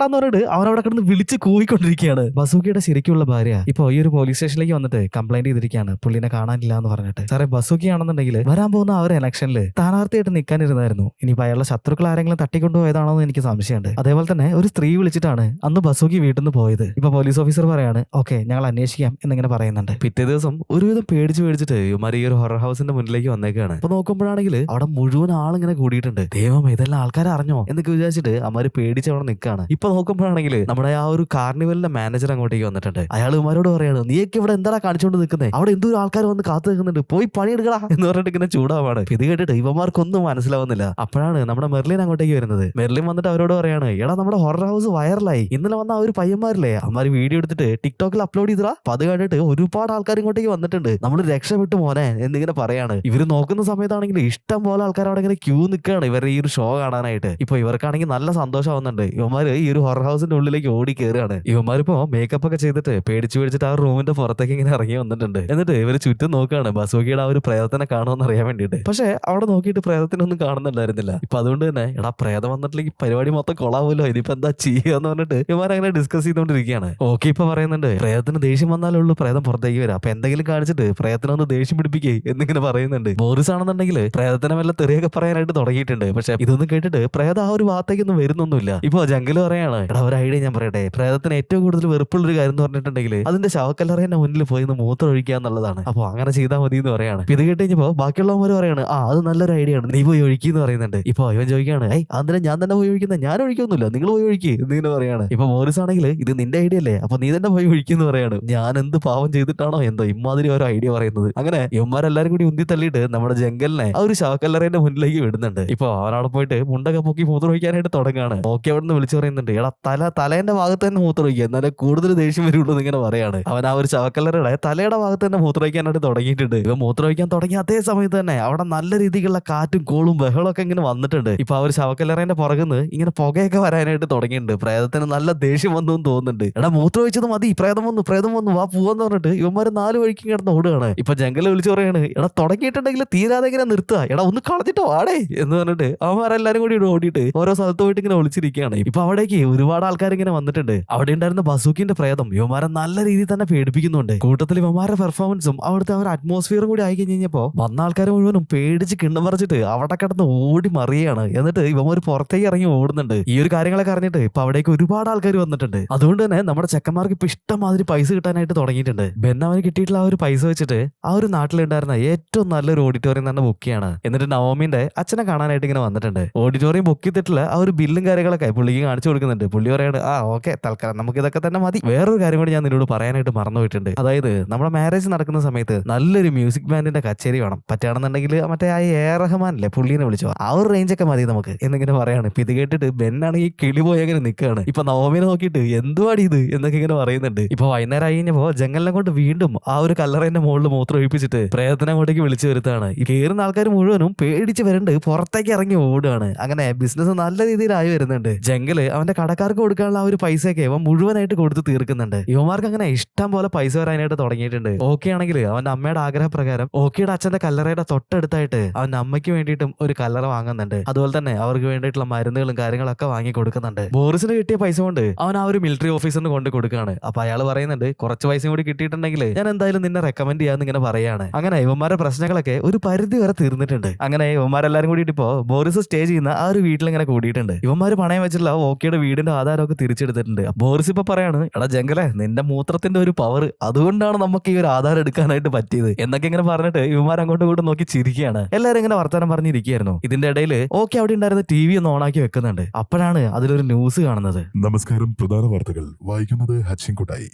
എന്ന് പറഞ്ഞിട്ട് അവരവിടെ കിടന്ന് വിളിച്ച് കൂവിക്കൊണ്ടിരിക്കുകയാണ്. ബസൂക്കിയുടെ ശരിക്കുള്ള ഭാര്യ ഇപ്പൊ ഈ ഒരു പോലീസ് സ്റ്റേഷനിലേക്ക് വന്നിട്ട് കംപ്ലൈന്റ് ചെയ്തിരിക്കുകയാണ്, പുള്ളിനെ കാണാനില്ല എന്ന് പറഞ്ഞിട്ട്. സാറേ, ബസൂക്കി ആണെന്നുണ്ടെങ്കിൽ വരാൻ പോകുന്ന ആ ഒരു ഇലക്ഷനിൽ സ്ഥാനാർത്ഥിയായിട്ട് നിൽക്കാനിരുന്നായിരുന്നു. ഇനിയിപ്പോ അയാളുടെ ശത്രുക്കൾ ആരെങ്കിലും തട്ടിക്കൊണ്ടുപോയതാണോ എന്ന് എനിക്ക് സംശയമുണ്ട്. അതേപോലെ തന്നെ ഒരു സ്ത്രീ വിളിച്ചിട്ടാണ് അന്ന് ബസൂക്കി വീട്ടിൽ നിന്ന് പോയത്. ഇപ്പൊ പോലീസ് ഓഫീസർ പറയാണ്, ഓക്കെ ഞങ്ങൾ അന്വേഷിക്കാം എന്നിങ്ങനെ പറയുന്നുണ്ട്. പിറ്റേ ദിവസം ഒരുവിധം പേടിച്ചിട്ട് ഇവന്മാർ ഈ ഒരു ഹൊറർ ഹൗസിന്റെ മുന്നിലേക്ക് വന്നേക്കാണ്. അപ്പൊ നോക്കുമ്പോഴാണെങ്കിൽ അവിടെ മുഴുവൻ ആളിങ്ങനെ കൂടിയിട്ടുണ്ട്. ദൈവം ഇതെല്ലാം ആൾക്കാരെ അറിഞ്ഞോ എന്നൊക്കെ വിചാരിച്ചിട്ട് അവന്മാര് പേടിച്ച് അവിടെ നിൽക്കാണ്. ഇപ്പൊ നോക്കുമ്പോഴാണെങ്കിൽ നമ്മുടെ ആ ഒരു കാർണിവലിന്റെ മാനേജർ അങ്ങോട്ടേക്ക് വന്നിട്ടുണ്ട്. അയാൾ ഇവന്മാരോട് പറയാണ്, നീയൊക്കെ ഇവിടെ എന്താ കാണിച്ചുകൊണ്ട് നിൽക്കുന്നത്? അവിടെ എന്തോ ആൾക്കാർ വന്ന് കാത്തു നിൽക്കുന്നുണ്ട്, പോയി പണിയെടുക്കടാ എന്ന് പറഞ്ഞിട്ട് ഇങ്ങനെ ചൂടാവാണ്. ഇത് കേട്ടിട്ട് ഇവന്മാർക്കൊന്നും മനസ്സിലാവുന്നില്ല. അപ്പോഴാണ് നമ്മുടെ മെർലിൻ അങ്ങോട്ടേക്ക് വരുന്നത്. മെർലിൻ വന്നിട്ട് അവരോട് പറയാണ്, എടാ നമ്മുടെ ഹൊറർ ഹൗസ് വൈറലായി. ഇന്നലെ വന്ന ആ ഒരു പയ്യന്മാരില്ലേ, അവന്മാര് വീഡിയോ എടുത്തിട്ട് ടിക്ടോക്കിൽ അപ്ലോഡ് ചെയ്താ. അപ്പൊ അത് കണ്ടിട്ട് ഒരുപാട് ആൾക്കാർ ഇങ്ങോട്ടേക്ക് വന്നിട്ടുണ്ട്, നമ്മൾ രക്ഷപ്പെട്ടു മോനെ എന്നിങ്ങനെ പറയാണ്. ഇവര് നോക്കുന്ന സമയത്താണെങ്കിൽ ഇഷ്ടം പോലെ ആൾക്കാർ അവിടെ ഇങ്ങനെ ക്യൂ നിൽക്കുകയാണ് ഇവരുടെ ഈ ഒരു ഷോ കാണാനായിട്ട്. ഇപ്പൊ ഇവർക്കാണെങ്കിൽ നല്ല സന്തോഷമാവുന്നുണ്ട്. ഇവന്മാര് ഈ ഒരു ഹൊറർ ഹൗസിന്റെ ഉള്ളിലേക്ക് ഓടി കയറുകയാണ്. ഇവന്മാരിപ്പോ മേക്കപ്പ് ഒക്കെ ചെയ്തിട്ട് പേടിച്ചിട്ട് ആ റൂമിന്റെ പുറത്തേക്ക് ഇങ്ങനെ ഇറങ്ങി വന്നിട്ടുണ്ട്. എന്നിട്ട് ഇവര് ചുറ്റും നോക്കുകയാണ് ബസൂക്കിയുടെ ആ ഒരു പ്രേതത്തിനെ കാണുമെന്ന് അറിയാൻ വേണ്ടിയിട്ട്. പക്ഷെ അവിടെ നോക്കിയിട്ട് പ്രേതത്തിനൊന്നും കാണുന്നുണ്ടായിരുന്നില്ല. ഇപ്പൊ അതുകൊണ്ട് തന്നെ എടാ പ്രേതം വന്നിട്ടില്ലെങ്കിൽ പരിപാടി മൊത്തം കൊളാവുമല്ലോ, ഇനിയിപ്പോ എന്താ ചെയ്യാന്ന് പറഞ്ഞിട്ട് ഇവന്മാരങ്ങനെ ഡിസ്കസ് ചെയ്തുകൊണ്ടിരിക്കുകയാണ്. ഓക്കെ, ഇപ്പൊ പറയുന്നുണ്ട് പ്രേതത്തിന് ദേഷ്യം വന്നാലേ ഉള്ളൂ പ്രേതം പുറത്തേക്ക് വരാം. അപ്പൊ എന്തെങ്കിലും കാണിച്ചിട്ട് പ്രേതത്തിനൊന്ന് ദേഷ്യം പിടിപ്പിക്കേ എന്നിങ്ങനെ പറയുന്നുണ്ട്. ബോറിസ് ആണെന്നുണ്ടെങ്കിൽ പ്രേതത്തിനെ വല്ല തെറിയൊക്കെ പറയാനായിട്ട് തുടങ്ങിയിട്ടുണ്ട്. പക്ഷെ ഇതൊന്നും കേട്ടിട്ട് പ്രേതം ആ ഒരു ഭാഗത്തേക്കൊന്നും വരുന്നൊന്നുമില്ല. ഇപ്പൊ ജംഗല് പറയാണ്, എടാ ഒരു ഐഡിയ ഞാൻ പറയട്ടെ, പ്രേതത്തിന് ഏറ്റവും കൂടുതൽ വെറുപ്പുള്ളൊരു കാര്യം എന്ന് പറഞ്ഞിട്ടുണ്ടെങ്കിൽ അതിന്റെ ശവക്കല്ലറേന്റെ മുന്നിൽ പോയി മൂത്രം ഒഴിക്കുക എന്നുള്ളതാണ്. അപ്പൊ അങ്ങനെ ചെയ്താൽ മതി എന്ന് പറയാണ്. ഇത് കേട്ട് കഴിഞ്ഞപ്പോ ബാക്കിയുള്ളവന്മാർ പറയാണ്, ആ അത് നല്ലൊരു ഐഡിയ ആണ്, നീ പോയി ഒഴിക്കുന്നു പറയുന്നുണ്ട്. ഇപ്പൊ ഇവൻ ചോദിക്കുകയാണ്, അതിനെ ഞാൻ തന്നെ പോയി ഒഴിക്കുന്നത്, ഞാൻ ഒഴിക്കൊന്നുമില്ല, നിങ്ങൾ പോയി ഒഴിക്കുക എന്നിങ്ങനെ പറയാണ്. ഇപ്പൊ മോറിസ് ആണെങ്കിൽ ഇത് നിന്റെ ഐഡിയ അല്ലേ, അപ്പൊ നീ തന്നെ പോയി ഒഴിക്കുന്നു പറയാണ്. ഞാൻ എന്ത് പാവം ചെയ്തിട്ടാണോ എന്തോ ഇമാതിരി ഓരോ ഐഡിയ പറയുന്നത്. അങ്ങനെ ഇവന്മാരെല്ലാരും കൂടി ഉന്തി തള്ളിയിട്ട് നമ്മുടെ ജംഗലിനെ ആ ഒരു ശവക്കല്ലറേന്റെ മുന്നിലേക്ക് വിടുന്നുണ്ട്. ഇപ്പൊ അവനവിടെ പോയിട്ട് മുണ്ടൊക്കെ പൊക്കി മൂത്രം ഒഴിക്കാനായിട്ട് തുടങ്ങാണ്. ഓക്കെ, അവിടെ നിന്ന് വിളിച്ചു പറയുന്നുണ്ട്, എടാ തലേന്റെ ഭാഗത്ത് തന്നെ മൂത്രം ഒഴിക്കുക, എന്നാലേ കൂടുതൽ ദേഷ്യം വരുള്ളൂ എന്നിങ്ങനെ പറയാണ്. അവൻ ആ ഒരു ശവക്കല്ലറയുടെ തലയുടെ ഭാഗത്ത് തന്നെ മൂത്രം ഒഴിക്കാനായിട്ട് തുടങ്ങിയിട്ടുണ്ട്. ഇവ മൂത്രം ഒഴിക്കാൻ തുടങ്ങിയ അതേ സമയത്ത് തന്നെ അവിടെ നല്ല രീതിയിലുള്ള കാറ്റും കോളും ബഹളമൊക്കെ ഇങ്ങനെ വന്നിട്ടുണ്ട്. ഇപ്പൊ ആ ഒരു ശവക്കല്ലറേന്റെ പുറകുന്ന് ഇങ്ങനെ പുകയൊക്കെ വരാനായിട്ട് തുടങ്ങിയിട്ടുണ്ട്. പ്രേതത്തിന് നല്ല ദേഷ്യം വന്നു തോന്നുന്നുണ്ട്. എടാ മൂത്രം ഒഴിച്ചത് മതി, പ്രേതം വന്നു വാ പോവാന്ന് പറഞ്ഞിട്ട് ഇവന്മാര് 4 വഴിക്കും കിടന്ന് ഓടുകയാണ്. ഇപ്പൊ ജംഗല് വിളിച്ചു പറയാണ്, എടാ തുടങ്ങിയിട്ടുണ്ടെങ്കിൽ തീരാതെ ഇങ്ങനെ നിർത്തുക, എടാ ഒന്ന് കളഞ്ഞിട്ടോ ആടേ എന്ന് പറഞ്ഞിട്ട് അവന്മാരെല്ലാരും കൂടി ഓടിയിട്ട് ഓരോ സ്ഥലത്ത് പോയിട്ട് ഇങ്ങനെ ഒളിച്ചിരിക്കുകയാണ്. ഇപ്പൊ അവിടേക്ക് ഒരുപാട് ആൾക്കാർ ഇങ്ങനെ വന്നിട്ടുണ്ട്. അവിടെ ഉണ്ടായിരുന്ന ബസൂക്കിന്റെ പ്രേതം ഇവന്മാരെ നല്ല രീതിയിൽ തന്നെ പേടിപ്പിക്കുന്നുണ്ട്. കൂട്ടത്തിൽ ഇവന്മാരുടെ പെർഫോമൻസും അവിടുത്തെ ആ ഒരു അറ്റ്മോസ്ഫിയറും കൂടി ആയി കഴിഞ്ഞപ്പോ വന്ന ആൾക്കാരെ മുഴുവനും പേടിച്ച് കിണ്ണം പറിച്ചിട്ട് അവിടെ കിടന്ന് ഓടി മറിയാണ്. എന്നിട്ട് ഇവന്മാർ പുറത്തേക്ക് ഇറങ്ങി ഓടുന്നുണ്ട്. ഈ ഒരു കാര്യങ്ങളൊക്കെ അറിഞ്ഞിട്ട് ഇപ്പൊ അവിടേക്ക് ഒരുപാട് ആൾക്കാർ വന്നിട്ടുണ്ട്. അതുകൊണ്ട് തന്നെ നമ്മുടെ ചെക്കന്മാർക്ക് ഇപ്പൊ ഇഷ്ടംമാതിരി പൈസ കിട്ടാനായിട്ട് തുടങ്ങിയിട്ടുണ്ട്. ബെൻ അവന് കിട്ടിയിട്ടുള്ള ആ ഒരു പൈസ വെച്ചിട്ട് ആ ഒരു നാട്ടിലുണ്ടായിരുന്ന ഏറ്റവും നല്ലൊരു ഓഡിറ്റോറിയം തന്നെ ബുക്ക് ചെയ്യാണ്. എന്നിട്ട് നവോമിന്റെ അച്ഛനെ കാണാനായിട്ട് ഇങ്ങനെ വന്നിട്ടുണ്ട്. ഓഡിറ്റോറിയം ബുക്ക് ചെയ്തിട്ടുള്ള ആ ഒരു ബില്ലും കാര്യങ്ങളൊക്കെ പുള്ളിക്ക് കാണിച്ചു കൊടുക്കുന്നുണ്ട്. പുള്ളി പറയാണ്, ആ ഓക്കെ തൽക്കാലം നമുക്ക് ഇതൊക്കെ തന്നെ മതി. വേറൊരു കാര്യം കൂടി ഞാൻ നിന്നോട് പറയാനായിട്ട് മറന്നുപോയിട്ടുണ്ട്. അതായത് നമ്മുടെ മാരേജ് നടക്കുന്ന സമയത്ത് നല്ലൊരു മ്യൂസിക് ബാൻഡിന്റെ കച്ചേരി വേണം. പറ്റുകയാണെന്നുണ്ടെങ്കിൽ മറ്റേ ആ എ റഹ്മാൻ അല്ലേ, പുള്ളിനെ വിളിച്ചോ, ആ ഒരു റേഞ്ച് ഒക്കെ മതി നമുക്ക് എന്നിങ്ങനെ പറയാണ്. ഇപ്പൊ ഇത് കേട്ടിട്ട് ബെന്നാണെങ്കിൽ കിളി പോയി അങ്ങനെ നിൽക്കുകയാണ്. ഇപ്പൊ നവോമിനെ നോക്കിയിട്ട് എന്തുവാടി ഇത് എന്നൊക്കെ ഇങ്ങനെ പറയുന്നുണ്ട്. ഇപ്പൊ വൈകുന്നേരമായി കഴിഞ്ഞപ്പോ ജംഗലിനെ കൊണ്ട് വീണ്ടും ആ ഒരു കല്ലറേന്റെ മുകളിൽ മൂത്രം ഒഴിപ്പിച്ചിട്ട് പ്രേതത്തിനെ അങ്ങോട്ടേക്ക് വിളിച്ചു വരുത്താണ്. ഈ കേറുന്ന ആൾക്കാർ മുഴുവനും പേടിച്ച് വരണ്ട് പുറത്തേക്ക് ഇറങ്ങി ഓടുകയാണ്. അങ്ങനെ ബിസിനസ് നല്ല രീതിയിലായി വരുന്നുണ്ട്. ജംഗല് അവന്റെ കടക്കാർക്ക് കൊടുക്കാനുള്ള ആ ഒരു പൈസയൊക്കെ അവൻ മുഴുവനായിട്ട് കൊടുത്ത് തീർക്കുന്നുണ്ട്. ഇവന്മാർക്ക് അങ്ങനെ ഇഷ്ടം പോലെ പൈസ വരാനായിട്ട് തുടങ്ങിയിട്ടുണ്ട്. ഓക്കെ ആണെങ്കിൽ അവന്റെ അമ്മയുടെ ആഗ്രഹപ്രകാരം ഓക്കെയുടെ അച്ഛന്റെ കല്ലറയുടെ തൊട്ടടുത്തായിട്ട് അവന്റെ അമ്മയ്ക്ക് വേണ്ടിയിട്ടും ഒരു കല്ലറ വാങ്ങുന്നുണ്ട്. അതുപോലെ തന്നെ അവർക്ക് വേണ്ടിയിട്ടുള്ള മരുന്നുകളും കാര്യങ്ങളൊക്കെ വാങ്ങി കൊടുക്കുന്നുണ്ട്. ബോറിസിന് കിട്ടിയ പൈസ കൊണ്ട് അവൻ ആ ഒരു മിലിറ്ററി ഓഫീസറിന് കൊണ്ട് കൊടുക്കുകയാണ്. അപ്പൊ അയാൾ പറയുന്നുണ്ട് കുറച്ച് പൈസ കൂടി കിട്ടിയിട്ടുണ്ടെങ്കിൽ ഞാൻ എന്തായാലും നിന്നെ റെക്കമെൻഡ് ചെയ്യാന്ന് ഇങ്ങനെ പറയാണ്. അങ്ങനെ ഇവന്മാരുടെ പ്രശ്നങ്ങളൊക്കെ ഒരു പരിധി വരെ തീർന്നിട്ടുണ്ട്. അങ്ങനെ ഇവന്മാരെല്ലാരും കൂടിയിട്ട് ഇപ്പോ ബോറിസ് സ്റ്റേ ചെയ്യുന്ന ആ ഒരു വീട്ടിൽ ഇങ്ങനെ കൂടിയിട്ടുണ്ട്. ഇവന്മാര് പണയം വെച്ചിട്ടുള്ള ഓക്കെയുടെ വീടിന്റെ ആധാരമൊക്കെ തിരിച്ചെടുത്തിട്ടുണ്ട്. ബോറിസ് ഇപ്പൊ പറയാണ്, എടാ ജംഗലെ, നിന്റെ മൂത്രത്തിന്റെ ഒരു പവർ, അതുകൊണ്ടാണ് നമുക്ക് ഈ ഒരു ആധാരം എടുക്കാനായിട്ട് പറ്റിയത് എന്നൊക്കെ ഇങ്ങനെ പറഞ്ഞിട്ട് ഇവന്മാർ അങ്ങോട്ടും ഇങ്ങോട്ടും നോക്കി ചിരിക്കുകയാണ്. എല്ലാരും ഇങ്ങനെ വർത്തമാനം പറഞ്ഞിരിക്കുകയായിരുന്നു. ഇതിന്റെ ഇടയിൽ ഓക്കെ അവിടെ ഉണ്ടായിരുന്ന TV ഒന്ന് ഓണാക്കി വെക്കുന്നുണ്ട്. അപ്പോഴാണ് അതിലൊരു ന്യൂസ് കാണുന്നത്. നമസ്കാരം. പ്രധാന വാർത്തകൾ വായിക്കുന്നത് ഹച്ചിൻകുട്ടായി.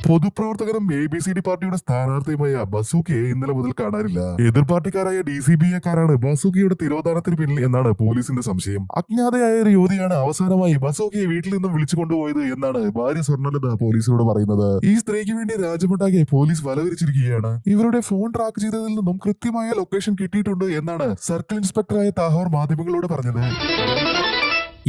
പൊതുപ്രവർത്തകനും ABCD പാർട്ടിയുടെ സ്ഥാനാർത്ഥിയുമായ ബസൂക്കിയെ ഇന്നലെ മുതൽ കാണാനില്ല. എതിർ പാർട്ടിക്കാരായ DCBAക്കാരാണ് ബസൂക്കിയുടെ തിരോധാനത്തിന് പിന്നിൽ എന്നാണ് പോലീസിന്റെ സംശയം. അജ്ഞാതയായ ഒരു യുവതിയാണ് അവസാനമായി ബസൂക്കിയെ വീട്ടിൽ നിന്നും വിളിച്ചു കൊണ്ടുപോയത് എന്നാണ് ഭാര്യ സ്വർണ്ണലത പോലീസിനോട് പറയുന്നത്. ഈ സ്ത്രീക്ക് വേണ്ടി രാജ്യമൊട്ടാകെ പോലീസ് വലവിരിച്ചിരിക്കുകയാണ്. ഇവരുടെ ഫോൺ ട്രാക്ക് ചെയ്തതിൽ നിന്നും കൃത്യമായ ലൊക്കേഷൻ കിട്ടിയിട്ടുണ്ട് എന്നാണ് സർക്കിൾ ഇൻസ്പെക്ടറായ താഹോർ മാധ്യമങ്ങളോട് പറഞ്ഞത്.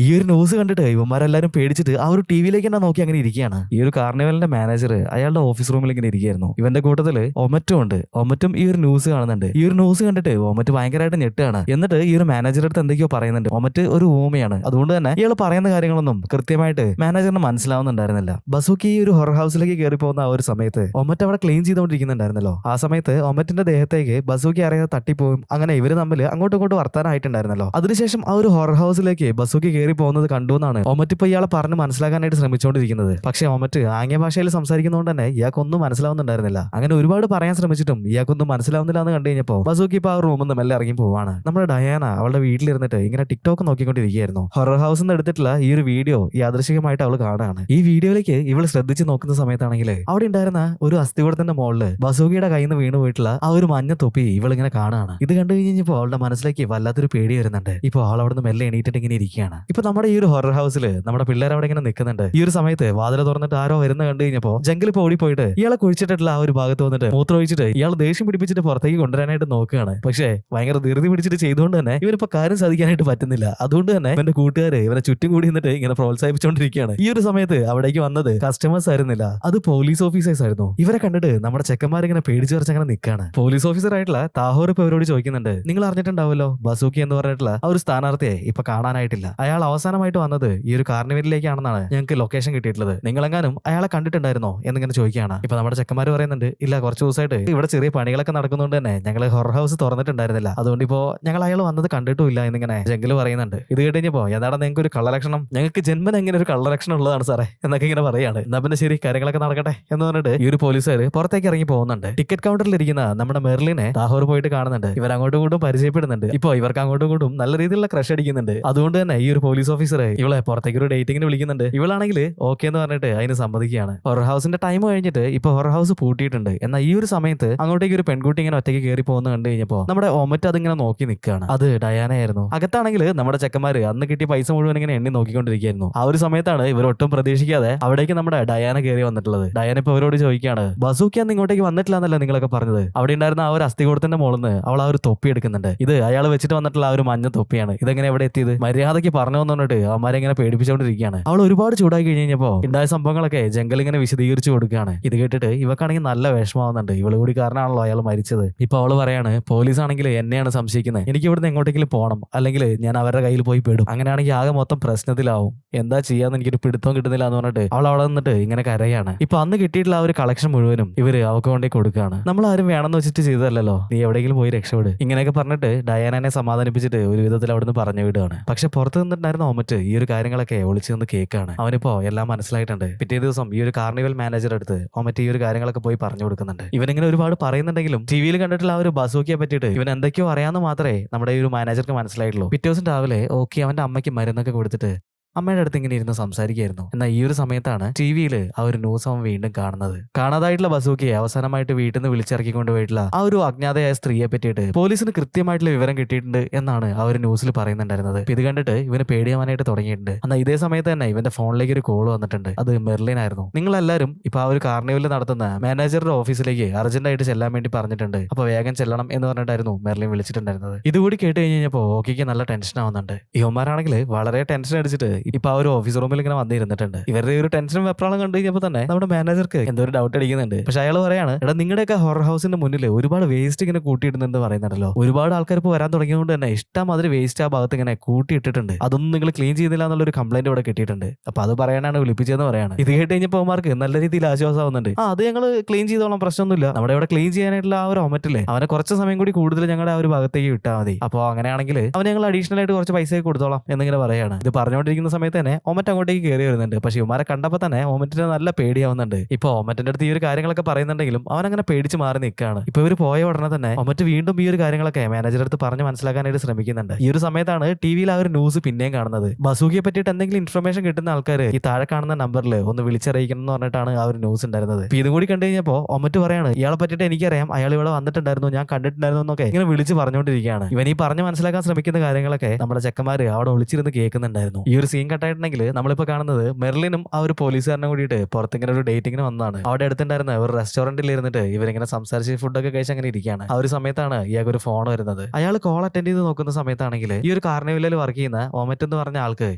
ഈ ഒരു ന്യൂസ് കണ്ടിട്ട് ഇവന്മാരെല്ലാരും പേടിച്ചിട്ട് ആ ഒരു ടിവിയിലേക്ക് തന്നെ നോക്കി അങ്ങനെ ഇരിക്കുകയാണ്. ഈ ഒരു കാർണിവലിന്റെ മാനേജർ അയാളുടെ ഓഫീസ് റൂമിൽ ഇങ്ങനെ ഇരിക്കുകയായിരുന്നു. ഇവന്റെ കൂട്ടത്തില് ഒമറ്റും ഉണ്ട്. ഒമറ്റും ഈ ഒരു ന്യൂസ് കാണുന്നുണ്ട്. ഈ ഒരു ന്യൂസ് കണ്ടിട്ട് ഒമറ്റ് ഭയങ്കരമായിട്ട് ഞെട്ടാണ്. എന്നിട്ട് ഈ ഒരു മാനേജറുടെ അടുത്ത് എന്തൊക്കെയോ പറയുന്നുണ്ട്. ഒമറ്റ് ഒരു ഊമയാണ്. അതുകൊണ്ട് തന്നെ ഇയാൾ പറയുന്ന കാര്യങ്ങളൊന്നും കൃത്യമായിട്ട് മാനേജറിന് മനസ്സിലാവുന്നുണ്ടായിരുന്നില്ല. ബസൂക്കി ഈ ഒരു ഹൊറർ ഹൗസിലേക്ക് കയറി പോകുന്ന ആ ഒരു സമയത്ത് ഒമറ്റ് അവിടെ ക്ലീൻ ചെയ്തുകൊണ്ടിരിക്കുന്നുണ്ടായിരുന്നല്ലോ. ആ സമയത്ത് ഒമറ്റിന്റെ ദേഹത്തേക്ക് ബസൂക്കി അറിയാതെ തട്ടിപ്പോവും. അങ്ങനെ ഇവര് തമ്മിൽ അങ്ങോട്ടും ഇങ്ങോട്ടും വർത്താനായിട്ടുണ്ടായിരുന്നല്ലോ. അതിനുശേഷം ആ ഒരു ഹൊറർ ഹൗസിലേക്ക് ബസൂക്കി കയറി പോകുന്നത് കണ്ടുവെന്നാണ് ഒമറ്റ് ഇപ്പൊ ഇയാളെ പറഞ്ഞ് മനസ്സിലാക്കാനായിട്ട് ശ്രമിച്ചുകൊണ്ടിരിക്കുന്നത്. പക്ഷേ ഒമറ്റ് ആംഗ്യ ഭാഷയിൽ സംസാരിക്കുന്നതുകൊണ്ട് തന്നെ ഇയാൾക്കൊന്നും മനസ്സിലാവുന്നുണ്ടായിരുന്നില്ല. അങ്ങനെ ഒരുപാട് പറയാൻ ശ്രമിച്ചിട്ടും ഇയാൾക്കൊന്നും മനസ്സിലാവുന്നില്ല എന്ന് കണ്ടു കഴിഞ്ഞപ്പോൾ ബസൂക്കി ഇപ്പൊ ആ റൂമിൽ നിന്ന് മെല്ലെ ഇറങ്ങി പോവാണ്. നമ്മുടെ ഡയാന അവളുടെ വീട്ടിലിരുന്നിട്ട് ഇങ്ങനെ ടിക്ടോക്ക് നോക്കിക്കൊണ്ടിരിക്കുകയായിരുന്നു. ഹൊറർ ഹൗസിൽ നിന്ന് എടുത്തിട്ടുള്ള ഈ ഒരു വീഡിയോ യാദൃശികമായിട്ട് അവൾ കാണുകയാണ്. ഈ വീഡിയോയിലേക്ക് ഇവൾ ശ്രദ്ധിച്ച് നോക്കുന്ന സമയത്താണെങ്കിൽ അവിടെ ഉണ്ടായിരുന്ന ഒരു അസ്ഥികൂടത്തിന്റെ മുകളിൽ ബസൂക്കിയുടെ കയ്യിൽ നിന്ന് വീണ് പോയിട്ടുള്ള ആ ഒരു മഞ്ഞ തൊപ്പി ഇവൾ ഇങ്ങനെ കാണുകയാണ്. ഇത് കണ്ടു കഴിഞ്ഞപ്പോൾ അവളുടെ മനസ്സിലേക്ക് വല്ലാത്തൊരു പേടി വരുന്നുണ്ട്. ഇപ്പൊ അവൾ അവിടെ നിന്ന് മെല്ലെ എണീറ്റിട്ട് ഇങ്ങനെ ഇരിക്കുകയാണ്. ഇപ്പൊ നമ്മുടെ ഈ ഒരു ഹൊറർ ഹൗസിൽ നമ്മുടെ പിള്ളേർ അവിടെ ഇങ്ങനെ നിൽക്കുന്നുണ്ട്. ഈ ഒരു സമയത്ത് വാതിൽ തുറന്നിട്ട് ആരോ വരുന്ന കണ്ടു കഴിഞ്ഞപ്പോ ജംഗിൽ ഇപ്പൊ ഓടിപ്പോയിട്ട് ഇയാളെ കുഴിച്ചിട്ടുള്ള ആ ഒരു ഭാഗത്ത് വന്നിട്ട് മൂത്രം ഒഴിച്ചിട്ട് ഇയാൾ ദേഷ്യം പിടിപ്പിച്ചിട്ട് പുറത്തേക്ക് കൊണ്ടുവരാനായിട്ട് നോക്കുകയാണ്. പക്ഷേ ഭയങ്കര ധൃതി പിടിച്ചിട്ട് ചെയ്തുകൊണ്ട് തന്നെ ഇവനിപ്പോ കാര്യം സാധിക്കാനായിട്ട് പറ്റുന്നില്ല. അതുകൊണ്ട് തന്നെ ഇവന്റെ കൂട്ടുകാര് ഇവനെ ചുറ്റും കൂടി നിന്നിട്ട് ഇങ്ങനെ പ്രോത്സാഹിപ്പിച്ചുകൊണ്ടിരിക്കുകയാണ്. ഈ ഒരു സമയത്ത് അവിടേക്ക് വന്നത് കസ്റ്റമേഴ്സ് ആയിരുന്നില്ല, അത് പോലീസ് ഓഫീസേഴ്സ് ആയിരുന്നു. ഇവരെ കണ്ടിട്ട് നമ്മുടെ ചെക്കന്മാരിങ്ങനെ പേടിച്ചു വരച്ച് അങ്ങനെ നിൽക്കുകയാണ്. പോലീസ് ഓഫീസർ ആയിട്ടുള്ള താഹോർ ഇപ്പൊ ഇവരോട് ചോദിക്കുന്നുണ്ട്, നിങ്ങൾ അറിഞ്ഞിട്ടുണ്ടാവുമല്ലോ ബസൂക്കി എന്ന് പറഞ്ഞിട്ടുള്ള ആ ഒരു സ്ഥാനാർത്ഥിയെ ഇപ്പൊ കാണാനായിട്ടില്ല. അയാൾ അവസാനമായിട്ട് വന്നത് ഈ ഒരു കാർണിവലിലേക്കാണെന്നാണ് ഞങ്ങൾക്ക് ലൊക്കേഷൻ കിട്ടിയിട്ടുള്ളത്. നിങ്ങളെങ്ങാനും അയാളെ കണ്ടിട്ടുണ്ടായിരുന്നോ എന്നിങ്ങനെ ചോദിക്കുകയാണ്. ഇപ്പൊ നമ്മുടെ ചെക്കന്മാർ പറയുന്നുണ്ട്, ഇല്ല, കുറച്ച് ദിവസമായിട്ട് ഇവിടെ ചെറിയ പണികളൊക്കെ നടക്കുന്നതുകൊണ്ട് തന്നെ ഞങ്ങൾ ഹൊറർ ഹൗസ് തുറന്നിട്ടുണ്ടായിരുന്നില്ല. അതുകൊണ്ട് ഇപ്പോ ഞങ്ങൾ അയാൾ വന്നത് കണ്ടിട്ടുമില്ല എന്നിങ്ങനെ ജംഗിൽ പറയുന്നുണ്ട്. ഇത് കേട്ടുകഴിഞ്ഞപ്പോ എന്താണ് നിങ്ങൾക്ക് ഒരു കള്ളലക്ഷണം, ഞങ്ങൾക്ക് ജന്മൻ എങ്ങനെ ഒരു കള്ളലക്ഷണം ഉള്ളതാണ് സാറേ എന്നൊക്കെ ഇങ്ങനെ പറയാണ്. എന്നാ പിന്നെ ശരി, കാര്യങ്ങളൊക്കെ നടക്കട്ടെ എന്ന് പറഞ്ഞിട്ട് ഈ ഒരു പോലീസുകാർ പുറത്തേക്ക് ഇറങ്ങി പോകുന്നുണ്ട്. ടിക്കറ്റ് കൗണ്ടറിൽ ഇരിക്കുന്ന നമ്മുടെ മെർലിനെ താഹോർ പോയിട്ട് കാണുന്നുണ്ട്. ഇവർ അങ്ങോട്ടും ഇങ്ങോട്ടും പരിചയപ്പെടുന്നുണ്ട്. ഇപ്പൊ ഇവർക്ക് അങ്ങോട്ടും ഇങ്ങോട്ടും നല്ല രീതിയിലുള്ള ക്രഷ് അടിക്കുന്നുണ്ട്. അതുകൊണ്ട് തന്നെ ഈ ഒരു പോലീസ് ഓഫീസർ ഇവളെ പുറത്തേക്ക് ഒരു ഡേറ്റിങ്ങിന് വിളിക്കുന്നുണ്ട്. ഇവളാണെങ്കിൽ ഓക്കെ എന്ന് പറഞ്ഞിട്ട് അതിന് സമ്മതിക്കുകയാണ്. ഹൊറർ ഹൗസിന്റെ ടൈം കഴിഞ്ഞിട്ട് ഇപ്പൊ ഹൊറർ ഹൗസ് പൂട്ടിയിട്ടുണ്ട്. എന്നാൽ ഈ ഒരു സമയത്ത് അങ്ങോട്ടേക്ക് ഒരു പെൺകുട്ടി ഇങ്ങനെ ഒറ്റയ്ക്ക് കയറി പോകുന്ന കണ്ടു കഴിഞ്ഞപ്പോ നമ്മുടെ ഒമറ്റ് അതിങ്ങനെ നോക്കി നിൽക്കുകയാണ്. അത് ഡയാനയായിരുന്നു. അകത്താണെങ്കിൽ നമ്മുടെ ചെക്കന്മാര് അന്ന് കിട്ടിയ പൈസ മുഴുവൻ ഇങ്ങനെ എണ്ണി നോക്കിക്കൊണ്ടിരിക്കുകയായിരുന്നു. ആ ഒരു സമയത്താണ് ഇവർ ഒട്ടും പ്രതീക്ഷിക്കാതെ അവിടേക്ക് നമ്മുടെ ഡയാന കയറി വന്നിട്ടുള്ളത്. ഡയാന ഇപ്പൊ അവരോട് ചോദിക്കുകയാണ്, ബസൂക്കി അന്ന് ഇങ്ങോട്ടേക്ക് വന്നിട്ടില്ല എന്നല്ല നിങ്ങളൊക്കെ പറഞ്ഞത്? അവിടെ ഉണ്ടായിരുന്ന ആ ഒരു അസ്ഥികൂടത്തിന്റെ മുകളിൽ നിന്ന് അവൾ ആ ഒരു തൊപ്പി എടുക്കുന്നുണ്ട്. ഇത് അയാൾ വെച്ചിട്ട് വന്നിട്ടുള്ള ആ ഒരു മഞ്ഞ തൊപ്പിയാണ്. ഇതെങ്ങനെ എവിടെ എത്തിയത്? മര്യാദയ്ക്ക് പറഞ്ഞു വന്നിട്ട് അവന്മാരെ ഇങ്ങനെ പേടിപ്പിച്ചുകൊണ്ടിരിക്കുകയാണ്. അവൾ ഒരുപാട് ചൂടായി കഴിഞ്ഞപ്പോ ഉണ്ടായ സംഭവങ്ങളൊക്കെ ജംഗൽ ഇങ്ങനെ വിശദീകരിച്ചു കൊടുക്കുകയാണ്. ഇത് കേട്ടിട്ട് ഇവക്കാണെങ്കിൽ നല്ല വിഷമാവുന്നുണ്ട്. ഇവള് കൂടി കാരണമാണല്ലോ അയാൾ മരിച്ചത്. ഇപ്പൊ അവള് പറയാണ്, പോലീസ് ആണെങ്കിൽ എന്നെയാണ് സംശയിക്കുന്നത്, എനിക്ക് ഇവിടുന്ന് എങ്ങോട്ടെങ്കിലും പോകണം, അല്ലെങ്കിൽ ഞാൻ അവരുടെ കയ്യിൽ പോയി പെടും. അങ്ങനെയാണെങ്കിൽ ആകെ മൊത്തം പ്രശ്നത്തിലാവും. എന്താ ചെയ്യാന്ന് എനിക്കൊരു പിടുത്തം കിട്ടുന്നില്ല എന്ന് പറഞ്ഞിട്ട് അവൾ അവിടെ നിന്നിട്ട് ഇങ്ങനെ കരയാണ്. ഇപ്പൊ അന്ന് കിട്ടിയിട്ടുള്ള ആ ഒരു കളക്ഷൻ മുഴുവനും ഇവര് അവൾക്ക് കൊണ്ടേ കൊടുക്കുകയാണ്. നമ്മൾ ആരും വേണമെന്ന് വെച്ചിട്ട് ചെയ്തതല്ലോ, നീ എവിടെയെങ്കിലും പോയി രക്ഷപ്പെട് ഇങ്ങനെയൊക്കെ പറഞ്ഞിട്ട് ഡയാനെ സമാധാനിപ്പിച്ചിട്ട് ഒരു വിധത്തിൽ അവിടുന്ന് പറഞ്ഞു വിടുകയാണ്. പക്ഷെ പുറത്ത് നിന്നിട്ടുണ്ടായിരുന്ന ഒമറ്റ് ഈ ഒരു കാര്യങ്ങളൊക്കെ ഒളിച്ചു നിന്ന് കേൾക്കാണ്. അവനിപ്പോ എല്ലാം മനസ്സിലായിട്ടുണ്ട്. പിറ്റേ ദിവസം ഈ ഒരു കാർണിവൽ മാനേജർ അടുത്ത് ഒമറ്റ് ഈ ഒരു കാര്യങ്ങളൊക്കെ പോയി പറഞ്ഞു കൊടുക്കുന്നുണ്ട്. ഇവനിങ്ങനെ ഒരുപാട് പറയുന്നുണ്ടെങ്കിലും ടിവിയിൽ കണ്ടിട്ടുള്ള ആ ഒരു ബസൂക്കിയെ പറ്റിയിട്ട് ഇവൻ എന്തൊക്കെയോ അറിയാമെന്ന് മാത്രമേ നമ്മുടെ ഈ ഒരു മാനേജർക്ക് മനസ്സിലായിട്ടുള്ളൂ. പിറ്റേ ദിവസം രാവിലെ ഓക്കെ അവന്റെ അമ്മയ്ക്ക് മരുന്നൊക്കെ കൊടുത്തിട്ട് അമ്മയുടെ അടുത്ത് ഇങ്ങനെ ഇരുന്ന് സംസാരിക്കുകയായിരുന്നു. എന്നാൽ ഈ ഒരു സമയത്താണ് ടിവിയിൽ ആ ഒരു ന്യൂസ് അവൻ വീണ്ടും കാണുന്നത്. കാണാതായിട്ടുള്ള ബസൂക്കിയെ അവസാനമായിട്ട് വീട്ടിൽ നിന്ന് വിളിച്ചിറക്കിക്കൊണ്ട് പോയിട്ടുള്ള ആ ഒരു അജ്ഞാതയായ സ്ത്രീയെ പറ്റിയിട്ട് പോലീസിന് കൃത്യമായിട്ടുള്ള വിവരം കിട്ടിയിട്ടുണ്ട് എന്നാണ് ആ ഒരു ന്യൂസിൽ പറയുന്നുണ്ടായിരുന്നത്. ഇത് കണ്ടിട്ട് ഇവന് പേടിയാവാനായിട്ട് തുടങ്ങിയിട്ടുണ്ട്. എന്നാൽ ഇതേ സമയത്ത് തന്നെ ഇവന്റെ ഫോണിലേക്ക് ഒരു കോൾ വന്നിട്ടുണ്ട്. അത് മെർലിൻ ആയിരുന്നു. നിങ്ങളെല്ലാവരും ഇപ്പൊ ആ ഒരു കാർണിവലിൽ നടത്തുന്ന മാനേജറുടെ ഓഫീസിലേക്ക് അർജന്റായിട്ട് ചെല്ലാൻ വേണ്ടി പറഞ്ഞിട്ടുണ്ട്. അപ്പൊ വേഗം ചെല്ലണം എന്ന് പറഞ്ഞിട്ടായിരുന്നു മെർലിൻ വിളിച്ചിട്ടുണ്ടായിരുന്നത്. ഇതുകൂടി കേട്ട് കഴിഞ്ഞപ്പോൾ ഓക്കിക്ക് നല്ല ടെൻഷൻ ആവുന്നുണ്ട്. ഇവന്മാരാണെങ്കിൽ വളരെ ടെൻഷൻ അടിച്ചിട്ട് ഇപ്പൊ ആ ഒരു ഓഫീസ് റൂമിൽ ഇങ്ങനെ വന്നിരുന്നിട്ടുണ്ട്. ഇവരുടെ ഒരു ടെൻഷനും വെപ്രാളം കണ്ടു കഴിഞ്ഞപ്പോൾ തന്നെ നമ്മുടെ മാനേജർക്ക് എന്തോ ഒരു ഡൗട്ട് അടിക്കുന്നുണ്ട്. പക്ഷെ അയാൾ പറയാണ്, എടാ നിങ്ങളുടെയൊക്കെ ഹൊറർ ഹൗസിന്റെ മുന്നിൽ ഒരുപാട് വേസ്റ്റ് ഇങ്ങനെ കൂട്ടിയിടുന്നുണ്ട് പറയുന്നുണ്ടല്ലോ. ഒരുപാട് ആൾക്കാർ ഇപ്പോൾ വരാൻ തുടങ്ങിയതുകൊണ്ട് തന്നെ ഇഷ്ടമാതിരി വേസ്റ്റ് ആ ഭാഗത്ത് ഇങ്ങനെ കൂട്ടിയിട്ടിട്ടുണ്ട്. അതൊന്നും നിങ്ങൾ ക്ലീൻ ചെയ്യുന്നില്ല എന്നുള്ള ഒരു കംപ്ലൈന്റ് ഇവിടെ കിട്ടിയിട്ടുണ്ട്. അപ്പൊ അത് പറയാനാണ് വിളിപ്പിച്ചതെന്ന് പറയാണ്. ഇത് കേട്ട് കഴിഞ്ഞപ്പോൾ അവന്മാർക്ക് നല്ല രീതിയിൽ ആശ്വാസമാവുന്നുണ്ട്. അത് ഞങ്ങൾ ക്ലീൻ ചെയ്തോളാം, പ്രശ്നമൊന്നുമില്ല. നമ്മുടെ ഇവിടെ ക്ലീൻ ചെയ്യാനായിട്ടുള്ള ആ ഒരു ഒമറ്റില്ലേ, അവനെ കുറച്ച് സമയം കൂടി കൂടുതൽ ഞങ്ങളുടെ ആ ഒരു ഭാഗത്തേക്ക് വിട്ടാൽ മതി. അപ്പോൾ അങ്ങനെയാണെങ്കിൽ അവൻ ഞങ്ങൾ അഡീഷണൽ ആയിട്ട് കുറച്ച് പൈസ കൊടുത്തോളാം എന്നിങ്ങനെ പറയാണ്. ഇത് പറഞ്ഞുകൊണ്ടിരിക്കുന്ന സമയത്ത് തന്നെ ഒമറ്റ് അങ്ങോട്ടേക്ക് കയറി വരുന്നുണ്ട്. പക്ഷെ ഇവന്മാരെ കണ്ടപ്പോൾ തന്നെ ഒമറ്റിന് നല്ല പേടിയാവുന്നുണ്ട്. ഇപ്പൊ ഒമറ്റിന്റെ അടുത്ത് ഈ ഒരു കാര്യങ്ങളൊക്കെ പറയുന്നുണ്ടെങ്കിലും അവൻ അങ്ങനെ പേടിച്ച് മാറി നിൽക്കുകയാണ്. ഇപ്പൊ ഇവർ പോയ ഉടനെ തന്നെ ഒമറ്റ് വീണ്ടും ഈ ഒരു കാര്യങ്ങളൊക്കെ മാനേജറുടെ അടുത്ത് പറഞ്ഞ് മനസ്സിലാക്കാനായിട്ട് ശ്രമിക്കുന്നുണ്ട്. ഈ ഒരു സമയത്താണ് ടിവിയിൽ ആ ഒരു ന്യൂസ് പിന്നെയും കാണുന്നത്. ബസൂക്കിയെ പറ്റിയിട്ട് എന്തെങ്കിലും ഇൻഫർമേഷൻ കിട്ടുന്ന ആൾക്കാർ ഈ താഴെ കാണുന്ന നമ്പറിൽ ഒന്ന് വിളിച്ചറിയിക്കണം എന്ന് പറഞ്ഞിട്ടാണ് ആ ഒരു ന്യൂസ് ഉണ്ടായിരുന്നത്. ഇതും കൂടി കണ്ടു കഴിഞ്ഞപ്പോൾ ഒമറ്റ് പറയാണ്, ഇയാളെ പറ്റിയിട്ട് എനിക്കറിയാം, അയാൾ ഇവിടെ വന്നിട്ടുണ്ടായിരുന്നു, ഞാൻ കണ്ടിട്ടുണ്ടായിരുന്നു എന്നൊക്കെ ഇങ്ങനെ വിളിച്ച് പറഞ്ഞുകൊണ്ടിരിക്കുകയാണ്. ഇവൻ ഈ പറഞ്ഞ് മനസ്സിലാക്കാൻ ശ്രമിക്കുന്ന കാര്യങ്ങളൊക്കെ നമ്മുടെ ചെക്കന്മാര് അവിടെ ഒളിച്ചിരുന്ന് കേൾക്കുന്നുണ്ടായിരുന്നു. ഈ ഒരു സീൻ കട്ടായിട്ടുണ്ടെങ്കിൽ നമ്മളിപ്പോ കാണുന്നത് മെർലിനും ആ ഒരു പോലീസുകാരനും കൂടിയിട്ട് പുറത്തിങ്ങനെ ഒരു ഡേറ്റിങ്ങിന് വന്നതാണ്. അവിടെ അടുത്തുണ്ടായിരുന്ന ഒരു റെസ്റ്റോറന്റിൽ ഇരുന്നിട്ട് ഇവരിങ്ങനെ സംസാരിച്ച് ഫുഡൊക്കെ കഴിച്ച് അങ്ങനെ ഇരിക്കുകയാണ്. ആ ഒരു സമയത്താണ് ഇയാൾക്ക് ഒരു ഫോൺ വരുന്നത്. അയാൾ കോൾ അറ്റൻഡ് ചെയ്ത് നോക്കുന്ന സമയത്താണെങ്കിൽ ഈ ഒരു കാർണിവലിൽ വർക്ക് ചെയ്യുന്ന ഒമറ്റ് എന്ന് പറഞ്ഞ ആൾക്ക്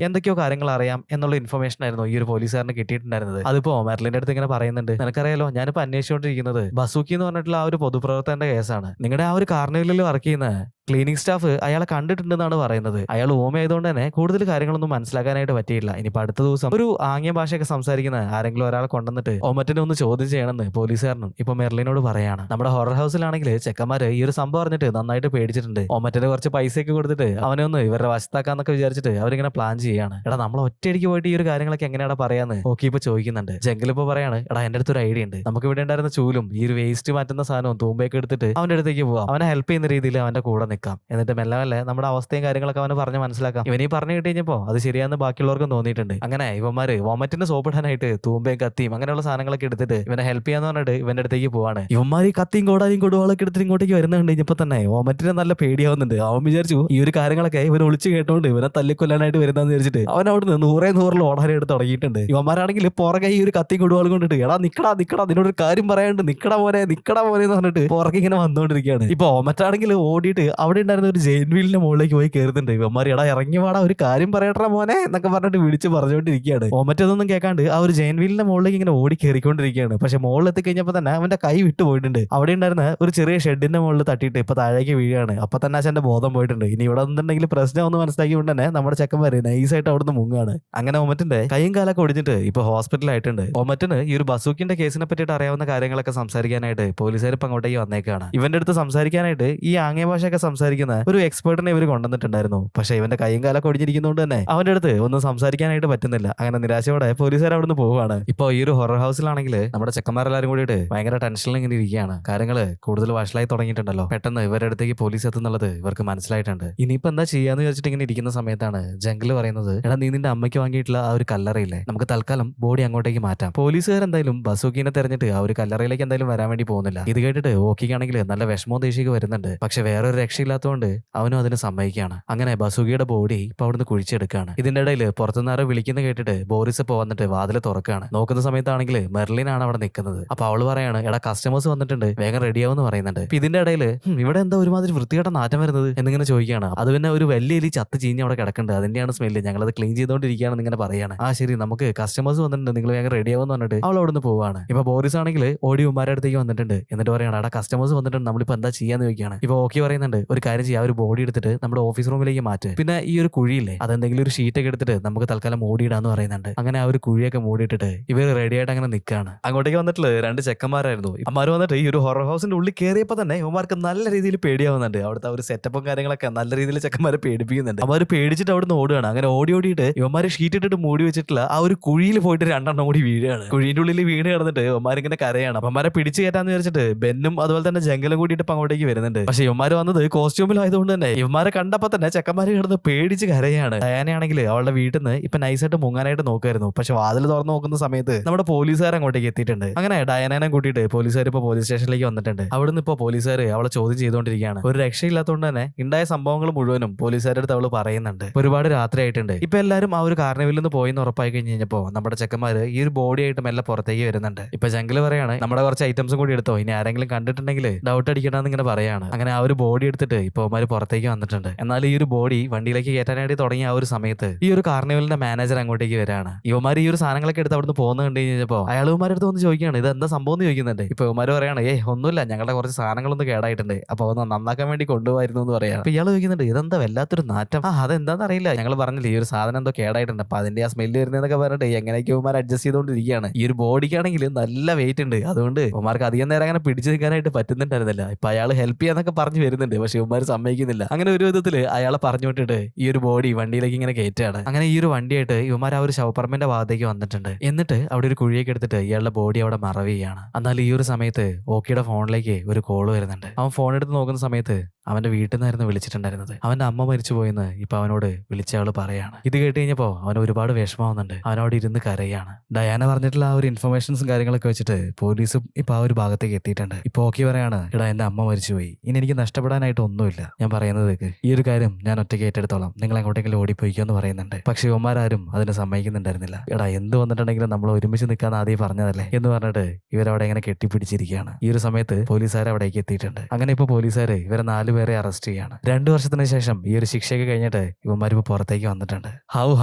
എന്തൊക്കെയോ കാര്യങ്ങൾ അറിയാം എന്നുള്ള ഇൻഫർമേഷൻ ആയിരുന്നു ഈ ഒരു പോലീസുകാരന് കിട്ടിയിട്ടുണ്ടായിരുന്നത്. അതിപ്പോ മെർലിന്റെ അടുത്ത് ഇങ്ങനെ പറയുന്നുണ്ട്, നിനക്കറിയാലോ ഞാനിപ്പോ അന്വേഷിച്ചുകൊണ്ടിരിക്കുന്നത് ബസൂക്കി എന്ന് പറഞ്ഞിട്ടുള്ള ആ ഒരു പൊതുപ്രവർത്തകന്റെ കേസാണ്. നിങ്ങളുടെ ആ ഒരു കാർണിവലിൽ വർക്ക് ചെയ്യുന്ന ക്ലീനിങ് സ്റ്റാഫ് അയാളെ കണ്ടിട്ടുണ്ടെന്നാണ് പറയുന്നത്. അയാൾ ഓമയായതുകൊണ്ട് തന്നെ കൂടുതൽ കാര്യങ്ങളൊന്നും മനസ്സിലാക്കാനായിട്ട് പറ്റിയില്ല. ഇനിയിപ്പോ അടുത്ത ദിവസം ഒരു ആംഗ്യ ഭാഷയൊക്കെ സംസാരിക്കുന്ന ആരെങ്കിലും ഒരാളെ കൊണ്ടുവന്നിട്ട് ഒമറ്റിനെ ഒന്ന് ചോദ്യം ചെയ്യണമെന്ന് പോലീസുകാരനും ഇപ്പൊ മെർലിനോട് പറയാണ്. നമ്മുടെ ഹൊറർ ഹൗസിലാണെങ്കിൽ ചെക്കന്മാര് ഈ ഒരു സംഭവം പറഞ്ഞിട്ട് നന്നായിട്ട് പേടിച്ചിട്ടുണ്ട്. ഒമറ്റിന് കുറച്ച് പൈസയൊക്കെ കൊടുത്തിട്ട് അവനെ ഒന്ന് ഇവരുടെ വശത്താക്കാന്നൊക്കെ വിചാരിച്ചിട്ട് അവരിങ്ങനെ പ്ലാൻ ചെയ്യാണ്. എടാ നമ്മൾ ഒറ്റയടിക്ക് പോയിട്ട് ഈ ഒരു കാര്യങ്ങളൊക്കെ എങ്ങനെയാണ് പറയാന്ന് ഓക്കെ ഇപ്പൊ ചോദിക്കുന്നുണ്ട്. ജംഗിളിപ്പോ പറയാണ്, എടാ എന്റെ അടുത്തൊരു ഐഡിയ ഉണ്ട്. നമുക്ക് ഇവിടെ ഉണ്ടായിരുന്ന ചൂലും ഈ ഒരു വേസ്റ്റ് മാറ്റുന്ന സാധനവും തൂമ്പയൊക്കെ എടുത്തിട്ട് അവന്റെ അടുത്തേക്ക് പോവാം. അവനെ ഹെൽപ്പ് ചെയ്യുന്ന രീതിയിൽ അവന്റെ കൂടെ നിൽക്കാം. എന്നിട്ട് മെല്ലെ മെല്ലെ നമ്മുടെ അവസ്ഥയും കാര്യങ്ങളൊക്കെ അവന് പറഞ്ഞ് മനസ്സിലാക്കാം. ഇവനീ പറഞ്ഞു കിട്ടി കഴിഞ്ഞപ്പോ അത് ശരിയാന്ന് ബാക്കിയുള്ളവർക്കും തോന്നിയിട്ടുണ്ട്. അങ്ങനെ ഇവന്മാര് വോമറ്റിന് സോപ്പിടാനായിട്ട് തൂമ്പയും കത്തിയും അങ്ങനെയുള്ള സാധനങ്ങളൊക്കെ എടുത്തിട്ട് ഇവനെ ഹെൽപ്പ് ചെയ്യാന്ന് പറഞ്ഞിട്ട് ഇവന്റെ അടുത്തേക്ക് പോവാണ്. ഇവന്മാര് കത്തിയും കോടാനും കൊടുവാളൊക്കെ എടുത്തിട്ട് ഇങ്ങോട്ടേക്ക് വരുന്നുണ്ട്. കഴിഞ്ഞപ്പോ തന്നെ വോമറ്റിന് നല്ല പേടിയാവുന്നുണ്ട്. അവൻ വിചാരിച്ചു ഈ ഒരു കാര്യങ്ങളൊക്കെ ഇവൻ ഒളിച്ചു കേട്ടോണ്ട് ഇവനെ തല്ലിക്കൊല്ലാനായിട്ട് വരുന്നതെന്ന് വിചാരിച്ചിട്ട് അവൻ അവിടെ നിന്ന് 100 ഓടാനായിട്ട് തുടങ്ങിയിട്ടുണ്ട്. ഇവന്മാരാണെങ്കിൽ പുറകെ ഈ ഒരു കത്തിയും കൊടുവാളും കൊണ്ടിട്ട് എടാ നിക്കടാ നിന്നോട് ഒരു കാര്യം പറയാണ്ട് നിക്കടാ മോനെ എന്ന് പറഞ്ഞിട്ട് പുറകെ ഇങ്ങനെ വന്നുകൊണ്ടിരിക്കുകയാണ്. ഇപ്പൊ വോമറ്റാണെങ്കിൽ ഓടിയിട്ട് അവിടെ ഉണ്ടായിരുന്ന ഒരു ജെയിൻ വീലിന്റെ മുകളിലേക്ക് പോയി കയറുന്നുണ്ട്. ഇവന്മാർ എടാ ഇറങ്ങി വാടാ ഒരു കാര്യം പറയട്ടാ മോനെ എന്നൊക്കെ പറഞ്ഞിട്ട് വിളിച്ച് പറഞ്ഞുകൊണ്ടിരിക്കുകയാണ്. ഒമറ്റൊന്നും കേൾക്കാണ്ട് ആ ഒരു ജെയിൻ വീലിന്റെ മുകളിലേക്ക് ഇങ്ങനെ ഓടി കയറിക്കൊണ്ടിരിക്കുകയാണ്. പക്ഷെ മുകളിൽ എത്തിക്കഴിഞ്ഞപ്പോൾ തന്നെ അവന്റെ കൈ വിട്ടുപോയിട്ടുണ്ട്. അവിടെ ഉണ്ടായിരുന്ന ഒരു ചെറിയ ഷെഡിന്റെ മുകളിൽ തട്ടിയിട്ട് ഇപ്പൊ താഴേക്ക് വീഴാണ്. അപ്പൊ തന്നെ അച്ഛന്റെ ബോധം പോയിട്ടുണ്ട്. ഇനി ഇവിടെ എന്തുണ്ടെങ്കിൽ പ്രശ്നം ഒന്ന് മനസ്സിലാക്കിക്കൊണ്ട് തന്നെ നമ്മുടെ ചെക്കന്മാര് നൈസായിട്ട് അവിടുന്ന് മുങ്ങാണ്. അങ്ങനെ ഒമറ്റിന്റെ കൈയും കാലൊക്കെ ഒടിഞ്ഞിട്ട് ഇപ്പൊ ഹോസ്പിറ്റലായിട്ടുണ്ട്. ഒമറ്റിന് ഈ ഒരു ബസൂക്കിന്റെ കേസിനെ പറ്റിയിട്ട് അറിയാവുന്ന കാര്യങ്ങളൊക്കെ സംസാരിക്കാനായിട്ട് പോലീസുകാർ ഇപ്പൊ അങ്ങോട്ടേക്ക് വന്നേക്കാണ്. ഇവന്റെ അടുത്ത് സംസാരിക്കാനായിട്ട് ഈ ആംഗ്യ ഭാഷയൊക്കെ സംസാരിക്കുന്ന ഒരു എക്സ്പേർട്ടിനെ ഇവർ കൊണ്ടുവന്നിട്ടുണ്ടായിരുന്നു. പക്ഷെ ഇവന്റെ കൈയും കാലൊക്കെ ഒടിഞ്ഞിരിക്കുന്നതുകൊണ്ട് തന്നെ അവന്റെ അടുത്ത് ഒന്നും സംസാരിക്കാനായിട്ട് പറ്റുന്നില്ല. അങ്ങനെ നിരാശയോടെ പോലീസുകാർ അവിടുന്ന് പോവുകയാണ്. ഇപ്പൊ ഈ ഒരു ഹൊറർ ഹൗസിലാണെങ്കിൽ നമ്മുടെ ചെക്കന്മാരെല്ലാരും കൂടിയിട്ട് ഭയങ്കര ടെൻഷനിൽ ഇങ്ങനെ ഇരിക്കുകയാണ്. കാര്യങ്ങള് കൂടുതൽ വഷളായി തുടങ്ങിയിട്ടുണ്ടല്ലോ. പെട്ടെന്ന് ഇവരുടെ അടുത്തേക്ക് പോലീസ് എത്തുന്നുള്ളത് ഇവർക്ക് മനസ്സിലായിട്ടുണ്ട്. ഇനിയിപ്പോ എന്താ ചെയ്യാന്ന് വിചാരിച്ചിട്ട് ഇങ്ങനെ ഇരിക്കുന്ന സമയത്താണ് ജംഗിൾ പറയുന്നത്, എടാ നീ നിന്റെ അമ്മയ്ക്ക് വാങ്ങിയിട്ടുള്ള ആ ഒരു കല്ലറയില്ലേ, നമുക്ക് തൽക്കാലം ബോഡി അങ്ങോട്ടേക്ക് മാറ്റാം. പോലീസുകാർ എന്തായാലും ബസൂക്കിനെ തെരഞ്ഞിട്ട് ആ ഒരു കല്ലറയിലേക്ക് എന്തായാലും വരാൻ വേണ്ടി പോകുന്നില്ല. ഇത് കേട്ടിട്ട് ഓക്കിക്കാണെങ്കിൽ നല്ല വിഷമവും ദേഷ്യക്ക് വരുന്നുണ്ട്. പക്ഷെ വേറൊരു രക്ഷയില്ലാത്തതുകൊണ്ട് അവനും അതിന് സമ്മതിക്കുകയാണ്. അങ്ങനെ ബസൂക്കിയുടെ ബോഡി ഇപ്പൊ അവിടുന്ന് കുഴിച്ചെടുക്കുകയാണ്. ഇതിന്റെ ഇടയിൽ പുറത്തുനിന്ന് ആരോ വിളിക്കുന്ന കേട്ടിട്ട് ബോറിസ് ഇപ്പൊ വന്നിട്ട് വാതിൽ തുറക്കുകയാണ്. നോക്കുന്ന സമയത്താണെങ്കിൽ മെർലിൻ ആണ് അവിടെ നിൽക്കുന്നത്. അപ്പൊ അവള് പറയാണ്, എടാ കസ്റ്റമേഴ്സ് വന്നിട്ടുണ്ട്, വേഗം റെഡിയാവെന്ന് പറയുന്നുണ്ട്. ഇതിന്റെ ഇടയിൽ ഇവിടെ എന്താ ഒരുമാതിരി വൃത്തികെട്ട നാറ്റം വരുന്നത് എന്നിങ്ങനെ ചോദിക്കുകയാണ്. അത് പിന്നെ ഒരു വലിയ എലി ചത്ത് ചീഞ്ഞ് അവിടെ കിടക്കുന്നുണ്ട്, അതിന്റെയാണ് സ്മെല്ല്, ഞങ്ങളത് ക്ലീൻ ചെയ്തുകൊണ്ടിരിക്കുകയാണെന്ന് ഇങ്ങനെ പറയാണ്. ആ ശരി നമുക്ക് കസ്റ്റമേഴ്സ് വന്നിട്ടുണ്ട്, നിങ്ങൾ വേഗം റെഡിയാവെന്ന് പറഞ്ഞിട്ട് അവൾ അവിടുന്ന് പോവാണ്. ഇപ്പൊ ബോറിസ് ആണെങ്കിൽ ഓടി ഉമ്മാരുടെ അടുത്തേക്ക് വന്നിട്ടുണ്ട്. എന്നിട്ട് പറയാണ്, എടാ കസ്റ്റമേഴ്സ് വന്നിട്ടുണ്ട്, നമ്മളിപ്പോ എന്താ ചെയ്യാന്ന് ചോദിക്കുകയാണ്. ഇപ്പൊ ഓക്കെ പറയുന്നുണ്ട്, ഒരു കാര്യം ചെയ്യാം, ഒരു ബോഡി എടുത്തിട്ട് നമ്മുടെ ഓഫീസ് റൂമിലേക്ക് മാറ്റ്. പിന്നെ ഈ ഒരു കുഴിയില്ലേ അതെന്തെങ്കിലും ഒരു ഷീറ്റൊക്കെ എടുത്തിട്ട് നമുക്ക് തൽക്കാലം മൂടിയിടാന്ന് പറയുന്നുണ്ട്. അങ്ങനെ ആ ഒരു കുഴിയൊക്കെ മൂടിയിട്ടിട്ട് ഇവർ റെഡി ആയിട്ട് അങ്ങനെ നിൽക്കുകയാണ്. അങ്ങോട്ടേക്ക് വന്നിട്ടുള്ള 2 ചെക്കന്മാരായിരുന്നു. അമ്മാര് വന്നിട്ട് ഈ ഒരു ഹൊറർ ഹൗസിന്റെ ഉള്ളിൽ കയറിയപ്പോൾ തന്നെ ഇവന്മാർക്ക് നല്ല രീതിയിൽ പേടിയാവുന്നുണ്ട്. അവിടുത്തെ ഒരു സെറ്റപ്പും കാര്യങ്ങളൊക്കെ നല്ല രീതിയിൽ ചെക്കന്മാരെ പേടിപ്പിക്കുന്നുണ്ട്. അവര് പേടിച്ചിട്ട് അവിടുന്ന് ഓടുകയാണ്. അങ്ങനെ ഓടിയിട്ട് ഇവന്മാര് ഷീറ്റ് ഇട്ടിട്ട് മൂടി വെച്ചിട്ടുള്ള ആ ഒരു കുഴിയിൽ പോയിട്ട് 2 കൂടി വീഴുകയാണ്. കുഴിയുടെ ഉള്ളിൽ വീണ് കിടന്നിട്ട് ഇവന്മാരിങ്ങനെ കരയാണ്. അപ്പന്മാരെ പിടിച്ചു കയറ്റാന്ന് വിചാരിച്ചിട്ട് ബെന്നും അതുപോലെ തന്നെ ജംഗലും കൂടിയിട്ട് അങ്ങോട്ടേക്ക് വരുന്നുണ്ട്. പക്ഷെ ഇവന്മാര് വന്നത് കോസ്റ്റ്യൂമിലായതുകൊണ്ട് തന്നെ ഇവന്മാരെ കണ്ടപ്പോ തന്നെ ചെക്കന്മാര് കിടന്ന് പേടിച്ച് കരയാണ്. ഡയാനയാണെങ്കിൽ അവളുടെ വീട്ടിൽ നിന്ന് ഇപ്പൊ നൈസായിട്ട് മുങ്ങാനായിട്ട് നോക്കായിരുന്നു. പക്ഷെ വാതിൽ തുറന്ന് നോക്കുന്ന സമയത്ത് നമ്മുടെ പോലീസുകാർ അങ്ങോട്ടേക്ക് എത്തിയിട്ടുണ്ട്. അങ്ങനെ ഡയാനെ കൂട്ടിയിട്ട് പോലീസുകാർ ഇപ്പൊ പോലീസ് സ്റ്റേഷനിലേക്ക് വന്നിട്ടുണ്ട്. അവിടുന്ന് ഇപ്പൊ പോലീസുകാർ അവളെ ചോദ്യം ചെയ്തുകൊണ്ടിരിക്കുകയാണ്. ഒരു രക്ഷയില്ലാത്തതുകൊണ്ട് തന്നെ ഉണ്ടായ സംഭവങ്ങൾ മുഴുവനും പോലീസുകാരുടെ അടുത്ത് അവള് പറയുന്നുണ്ട്. ഒരുപാട് രാത്രി ആയിട്ടുണ്ട്. ഇപ്പൊ എല്ലാവരും ആ ഒരു കാർണിവലിൽ നിന്ന് പോയെന്ന് ഉറപ്പായി കഴിഞ്ഞപ്പോ നമ്മുടെ ചെക്കന്മാര് ഈ ഒരു ബോഡി ആയിട്ട് മെല്ലെ പുറത്തേക്ക് വരുന്നുണ്ട്. ഇപ്പൊ ജംഗിള് പറയാണ് നമ്മുടെ കുറച്ച് ഐറ്റംസും കൂടി എടുത്തോ, ഇനി ആരെങ്കിലും കണ്ടിട്ടുണ്ടെങ്കിൽ ഡൗട്ട് അടിക്കണമെന്ന് ഇങ്ങനെ പറയാണ്. അങ്ങനെ ആ ഒരു ബോഡി എടുത്തിട്ട് ഇപ്പൊ അവന്മാര് പുറത്തേക്ക് വന്നിട്ടുണ്ട്. എന്നാൽ ഈ ഒരു ബോഡി വണ്ടിയിലേക്ക് കയറ്റാനായിട്ട് തുടങ്ങിയ ആ ഒരു സമയത്ത് ഈ ഒരു കാർണിവലിന്റെ മാനേജർ അങ്ങോട്ടേക്ക് വരാണ്. ഇവന്മാർ ഈ ഒരു സാധനങ്ങളൊക്കെ എടുത്ത് അവിടുന്ന് പോകുന്ന കണ്ടു കഴിഞ്ഞപ്പോ അയാൾ ഇവന്മാരുടെ ഒന്ന് ചോദിക്കുകയാണ് ഇത് എന്താ സംഭവം എന്ന് ചോദിക്കുന്നുണ്ട്. ഇപ്പൊ ഇവന്മാര് പറയാണ് ഒന്നുമില്ല, ഞങ്ങളുടെ കുറച്ച് സാധനങ്ങളൊന്നും കേടായിട്ടുണ്ട്, അപ്പൊ ഒന്ന് നന്നാക്കാൻ വേണ്ടി കൊണ്ടുപോയിരുന്നു എന്ന് പറയാം. അപ്പൊ ഇയാൾ ചോദിക്കുന്നുണ്ട് ഇതെന്താ വല്ലാത്തൊരു നാറ്റം, അതെന്താന്ന് അറിയില്ല, ഞങ്ങൾ പറഞ്ഞില്ല ഈ ഒരു സാധനം എന്തോ കേടായിട്ടുണ്ട്, അപ്പൊ അതിന്റെ ആ സ്മെല്ല് വരുന്നതൊക്കെ പറഞ്ഞിട്ട് എങ്ങനെയൊക്കെ ഇവന്മാർ അഡ്ജസ്റ്റ് ചെയ്തുകൊണ്ടിരിക്കുകയാണ്. ഈ ഒരു ബോഡിക്കാണെങ്കിൽ നല്ല വെയിറ്റ് ഉണ്ട്, അതുകൊണ്ട് ഇവന്മാർക്ക് അധികം നേരം അങ്ങനെ പിടിച്ചു നിൽക്കാനായിട്ട് പറ്റുന്നുണ്ടായിരുന്നില്ല. ഇപ്പൊ അയാൾ ഹെൽപ്പ് ചെയ്യാന്നൊക്കെ പറഞ്ഞു വരുന്നുണ്ട്, പക്ഷെ ഇവന്മാർ സമ്മതിക്കുന്നില്ല. അങ്ങനെ ഒരു വിധത്തിൽ അയാളെ പറഞ്ഞു വിട്ടിട്ട് ഈ ഒരു ബോഡി വണ്ടിയിലേക്ക് ഇങ്ങനെ കയറ്റാണ്. അങ്ങനെ ഈ ഒരു വണ്ടിയായിട്ട് ഇവന്മാർ ആ ഒരു ശവപ്പറമ്പിന്റെ ഭാഗത്തേക്ക് വന്നിട്ടുണ്ട്. എന്നിട്ട് അവിടെ ഒരു കുഴിയൊക്കെ എടുത്തിട്ട് ഇയാളുടെ ബോഡി അവിടെ മറവ് ചെയ്യാണ്. എന്നാൽ ഈ ഒരു സമയത്ത് ഓക്കിയുടെ ഫോണിലേക്ക് ഒരു കോള് വരുന്നുണ്ട്. അവൻ ഫോൺ എടുത്ത് നോക്കുന്ന സമയത്ത് അവന്റെ വീട്ടിൽ നിന്നായിരുന്നു വിളിച്ചിട്ടുണ്ടായിരുന്നത്. അവന്റെ അമ്മ മരിച്ചു പോയെന്ന് ഇപ്പൊ അവനോട് വിളിച്ച ആള് പറയാണ്. ഇത് കേട്ട് കഴിഞ്ഞപ്പോ അവന് ഒരുപാട് വിഷമാവുന്നുണ്ട്. അവനോട് ഇരുന്ന് കരയാണ്. ഡയാന പറഞ്ഞിട്ടുള്ള ആ ഒരു ഇൻഫർമേഷൻസും കാര്യങ്ങളൊക്കെ വെച്ചിട്ട് പോലീസും ഇപ്പൊ ആ ഒരു ഭാഗത്തേക്ക് എത്തിയിട്ടുണ്ട്. ഇപ്പൊ ഓക്കി പറയാണ് എടാ എന്റെ അമ്മ മരിച്ചുപോയി, ഇനി എനിക്ക് നഷ്ടപ്പെടാനായിട്ട് ഒന്നുമില്ല, ഞാൻ പറയുന്നതേക്ക് ഈ ഒരു കാര്യം ഞാൻ ഒറ്റയ്ക്ക് ഏറ്റെടുത്തോളാം, നിങ്ങൾ എങ്ങോട്ടെങ്കിലും ഓടിപ്പോയിക്കോ എന്ന് പറയുന്നുണ്ട്. പക്ഷെ ഇവന്മാരും അതിന് സമ്മതിക്കുന്നുണ്ടായിരുന്നില്ല. എടാ എന്ത് വന്നിട്ടുണ്ടെങ്കിലും നമ്മൾ ഒരുമിച്ച് നിൽക്കാന്ന് ആദ്യം പറഞ്ഞതല്ലേ എന്ന് പറഞ്ഞിട്ട് ഇവരവിടെ ഇങ്ങനെ കെട്ടിപ്പിടിച്ചിരിക്കുകയാണ്. ഈ ഒരു സമയത്ത് പോലീസുകാർ അവിടേക്ക് എത്തിയിട്ടുണ്ട്. അങ്ങനെ ഇപ്പൊ പോലീസുകാര് ഇവരെ 4 പേരെ അറസ്റ്റ് ചെയ്യാണ്. 2 വർഷത്തിന് ശേഷം ഈ ഒരു ശിക്ഷയൊക്കെ കഴിഞ്ഞിട്ട് ഇവന്മാരിപ്പോ പുറത്തേക്ക് വന്നിട്ടുണ്ട്.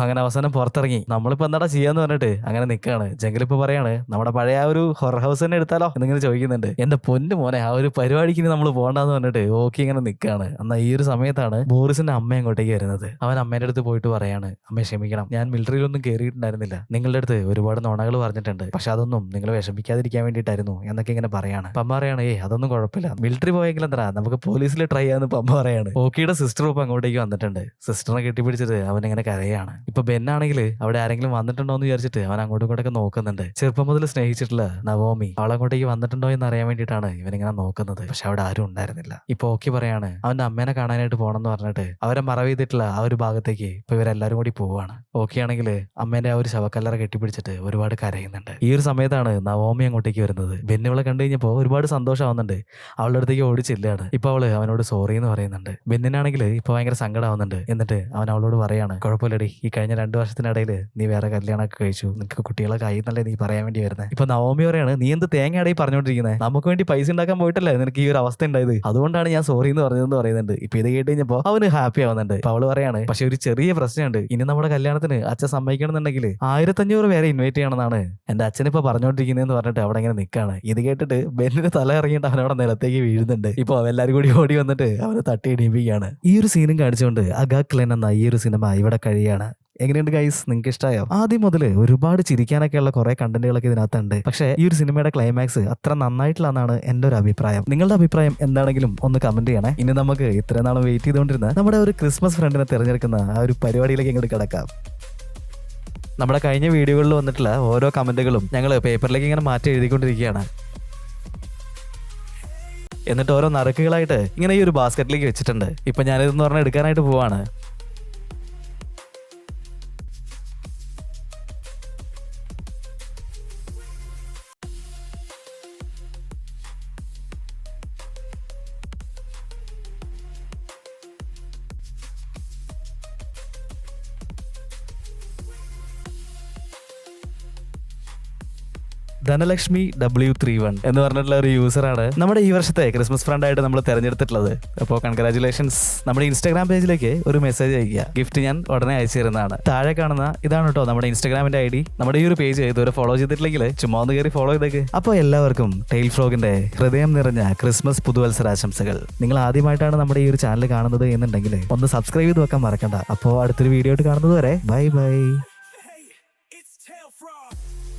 അങ്ങനെ അവസാനം പുറത്തിറങ്ങി നമ്മളിപ്പോ എന്താ ചെയ്യാന്ന് പറഞ്ഞിട്ട് അങ്ങനെ നിൽക്കാണ്. ജംഗിളിപ്പോ പറയാണ് നമ്മുടെ പഴയ ആ ഒരു ഹൊറർ ഹൗസ് തന്നെ എടുത്താലോ എന്നിങ്ങനെ ചോദിക്കുന്നുണ്ട്. എന്റെ പൊന്നു മോനെ ആ ഒരു പരിപാടിക്ക് നമ്മൾ പോകണ്ടെന്ന് പറഞ്ഞിട്ട് ഓക്കെ ഇങ്ങനെ നിൽക്കാണ്. എന്നാൽ ഈ ഒരു സമയത്താണ് ബോറിസിന്റെ അമ്മ അങ്ങോട്ടേക്ക് വരുന്നത്. അവൻ അമ്മേന്റെ അടുത്ത് പോയിട്ട് പറയാണ് അമ്മ ക്ഷമിക്കണം, ഞാൻ മിലിറ്ററിയിലൊന്നും കയറിയിട്ടുണ്ടായിരുന്നില്ല, നിങ്ങളുടെ അടുത്ത് ഒരുപാട് നുണകൾ പറഞ്ഞിട്ടുണ്ട്, പക്ഷെ അതൊന്നും നിങ്ങൾ വിഷമിക്കാതിരിക്കാൻ വേണ്ടിയിട്ടായിരുന്നു എന്നൊക്കെ ഇങ്ങനെ പറയാണ്. അമ്മ പറയാണ് അതൊന്നും കുഴപ്പമില്ല, മിലിറ്ററി പോയെങ്കിൽ എന്താ നമുക്ക് പോലീസിൽ ട്രൈ ചെയ്യാന്ന് പമ്മ പറയാണ്. ഓക്കിയുടെ സിസ്റ്റർ ഇപ്പൊ അങ്ങോട്ടേക്ക് വന്നിട്ടുണ്ട്. സിസ്റ്ററിനെ കെട്ടിപ്പിടിച്ചിട്ട് അവൻ ഇങ്ങനെ കരയാണ്. ഇപ്പൊ ബെന്നാണെങ്കിൽ അവിടെ ആരെങ്കിലും വന്നിട്ടുണ്ടോ എന്ന് വിചാരിച്ചിട്ട് അവൻ അങ്ങോട്ടും ഇങ്ങോട്ടൊക്കെ നോക്കുന്നുണ്ട്. ചെറുപ്പം മുതൽ സ്നേഹിച്ചിട്ടുള്ള നവോമി അവളങ്ങോട്ടേക്ക് വന്നിട്ടുണ്ടോ എന്ന് അറിയാൻ വേണ്ടിയിട്ടാണ് ഇവനിങ്ങനെ നോക്കുന്നത്. പക്ഷെ അവിടെ ആരും ഉണ്ടായിരുന്നില്ല. ഇപ്പൊ ഓക്കി പറയാണ് അവന്റെ അമ്മേനെ കാണാനായിട്ട് പോകണമെന്ന് പറഞ്ഞിട്ട് അവരെ മറവ് ചെയ്തിട്ടുള്ള ആ ഒരു ഭാഗത്തേക്ക് ഇപ്പൊ ഇവരെല്ലാരും കൂടി പോവാണ്. ഓക്കി ആണെങ്കിൽ അമ്മേന്റെ ആ ഒരു ശവക്കല്ലറ കെട്ടിപ്പിടിച്ചിട്ട് ഒരുപാട് കരയുന്നുണ്ട്. ഈ ഒരു സമയത്താണ് നവോമി അങ്ങോട്ടേക്ക് വരുന്നത്. ബെന്നിവളെ കണ്ടു കഴിഞ്ഞപ്പോ ഒരുപാട് സന്തോഷമാവുന്നുണ്ട്. അവളുടെ അടുത്തേക്ക് ഓടിച്ചില്ലാണ്. ഇപ്പൊ അവള് അവനോട് സോറി എന്ന് പറയുന്നുണ്ട്. ബെന്നിനാണെങ്കിൽ ഇപ്പൊ ഭയങ്കര സങ്കടമാവുന്നുണ്ട്. എന്നിട്ട് അവൻ അവളോട് പറയാണ് കുഴപ്പമില്ലടി, ഈ കഴിഞ്ഞ 2 വർഷത്തിനിടയിൽ നീ വേറെ കല്യാണമൊക്കെ കഴിച്ചു, നിനക്ക് കുട്ടികളൊക്കെ ആയിന്നല്ലേ നീ പറയാൻ വേണ്ടി വരുന്നത്. ഇപ്പൊ നവോമി പറയാണ് നീ എന്ത് തേങ്ങയാടേ പറഞ്ഞോണ്ടിരിക്കുന്നത്, നമുക്ക് വേണ്ടി പൈസ ഉണ്ടാക്കാൻ പോയിട്ടല്ലേ നിനക്ക് ഈ ഒരു അവസ്ഥ ഉണ്ടായത്, അതുകൊണ്ടാണ് ഞാൻ സോറി എന്ന് പറഞ്ഞതെന്ന് പറയുന്നുണ്ട്. ഇപ്പൊ ഇത് കേട്ട് കഴിഞ്ഞപ്പോ അവന് ഹാപ്പി ആവുന്നുണ്ട്. ഇപ്പൊ അവള് പറയാണ് പക്ഷെ ഒരു ചെറിയ പ്രശ്നമുണ്ട്, ഇനി നമ്മുടെ കല്യാണത്തിന് അച്ഛൻ സമ്മതിക്കണമെന്നുണ്ടെങ്കിൽ 1500 പേരെ ഇൻവൈറ്റ് ചെയ്യണമെന്നാണ് എന്റെ അച്ഛനിപ്പോ പറഞ്ഞോണ്ടിരിക്കുന്നതെന്ന് പറഞ്ഞിട്ട് അവിടെ ഇങ്ങനെ നിൽക്കാണ്. ഇത് കേട്ടിട്ട് ബെന്നിന് തല ഇറങ്ങിയിട്ട് അവനവിടെ നിലത്തേക്ക് വീഴുന്നുണ്ട്. ഇപ്പൊ എല്ലാവരും കൂടി ഓടി വന്നിട്ട് അവന് തട്ടി ഇടിപ്പിക്കുകയാണ്. ഈ ഒരു സീനും കാണിച്ചുകൊണ്ട് അഗാക്ലെൻ എന്ന ഈ ഒരു സിനിമ ഇവിടെ കഴിയാണ്. എങ്ങനെയുണ്ട് ഗൈസ്, നിങ്ങൾക്ക് ഇഷ്ടമായോ? ആദ്യം മുതൽ ഒരുപാട് ചിരിക്കാനൊക്കെയുള്ള കുറെ കണ്ടന്റുകളൊക്കെ ഇതിനകത്തുണ്ട്. പക്ഷേ ഈ ഒരു സിനിമയുടെ ക്ലൈമാക്സ് അത്ര നന്നായിട്ടില്ലെന്നാണ് എന്റെ ഒരു അഭിപ്രായം. നിങ്ങളുടെ അഭിപ്രായം എന്താണെങ്കിലും ഒന്ന് കമന്റ് ചെയ്യണേ. ഇനി നമുക്ക് ഇത്രയും നാളും വെയിറ്റ് ചെയ്തുകൊണ്ടിരുന്ന നമ്മുടെ ഒരു ക്രിസ്മസ് ഫ്രണ്ടിനെ തിരഞ്ഞെടുക്കുന്ന ആ ഒരു പരിപാടിയിലേക്ക് ഇങ്ങോട്ട് കിടക്കാം. നമ്മുടെ കഴിഞ്ഞ വീഡിയോകളിൽ വന്നിട്ടുള്ള ഓരോ കമന്റുകളും ഞങ്ങൾ പേപ്പറിലേക്ക് ഇങ്ങനെ മാറ്റി എഴുതിക്കൊണ്ടിരിക്കുകയാണ്. എന്നിട്ട് ഓരോ നറുക്കുകളായിട്ട് ഇങ്ങനെ ഈ ഒരു ബാസ്ക്കറ്റിലേക്ക് വെച്ചിട്ടുണ്ട്. ഇപ്പൊ ഞാനിതെന്ന് പറഞ്ഞാൽ എടുക്കാനായിട്ട് പോവാണ്. ധനലക്ഷ്മി W31 എന്ന് പറഞ്ഞിട്ടുള്ള ഒരു യൂസറാണ് നമ്മുടെ ഈ വർഷത്തെ ക്രിസ്മസ് ഫ്രണ്ട് ആയിട്ട് നമ്മൾ തിരഞ്ഞെടുത്തിട്ടുള്ളത്. അപ്പോൾ കൺഗ്രാറ്റുലേഷൻസ്. നമ്മുടെ ഇൻസ്റ്റാഗ്രാം പേജിലേക്ക് ഒരു മെസ്സേജ് അയക്കുക, ഗിഫ്റ്റ് ഞാൻ ഉടനെ അയച്ചു തരുന്നതാണ്. താഴെ കാണുന്ന ഇതാണ് കേട്ടോ നമ്മുടെ ഇൻസ്റ്റാഗ്രാമിന്റെ ID. നമ്മുടെ ഈ ഒരു പേജ് ഇതുവരെ ഫോളോ ചെയ്തിട്ടില്ലെങ്കിൽ ചുമ്മാ ഒന്ന് കയറി ഫോളോ ചെയ്തേക്ക്. അപ്പോൾ എല്ലാവർക്കും ടെയിൽ ഫ്രോഗിന്റെ ഹൃദയം നിറഞ്ഞ ക്രിസ്മസ് പുതുവത്സരാശംസകൾ. നിങ്ങൾ ആദ്യമായിട്ടാണ് നമ്മുടെ ഈ ഒരു ചാനൽ കാണുന്നത് എന്നുണ്ടെങ്കിൽ ഒന്ന് സബ്സ്ക്രൈബ് ചെയ്ത് വെക്കാൻ മറക്കണ്ട. അപ്പോൾ അടുത്തൊരു വീഡിയോ ആയിട്ട് കാണുന്നത് വരെ ബൈ ബൈ.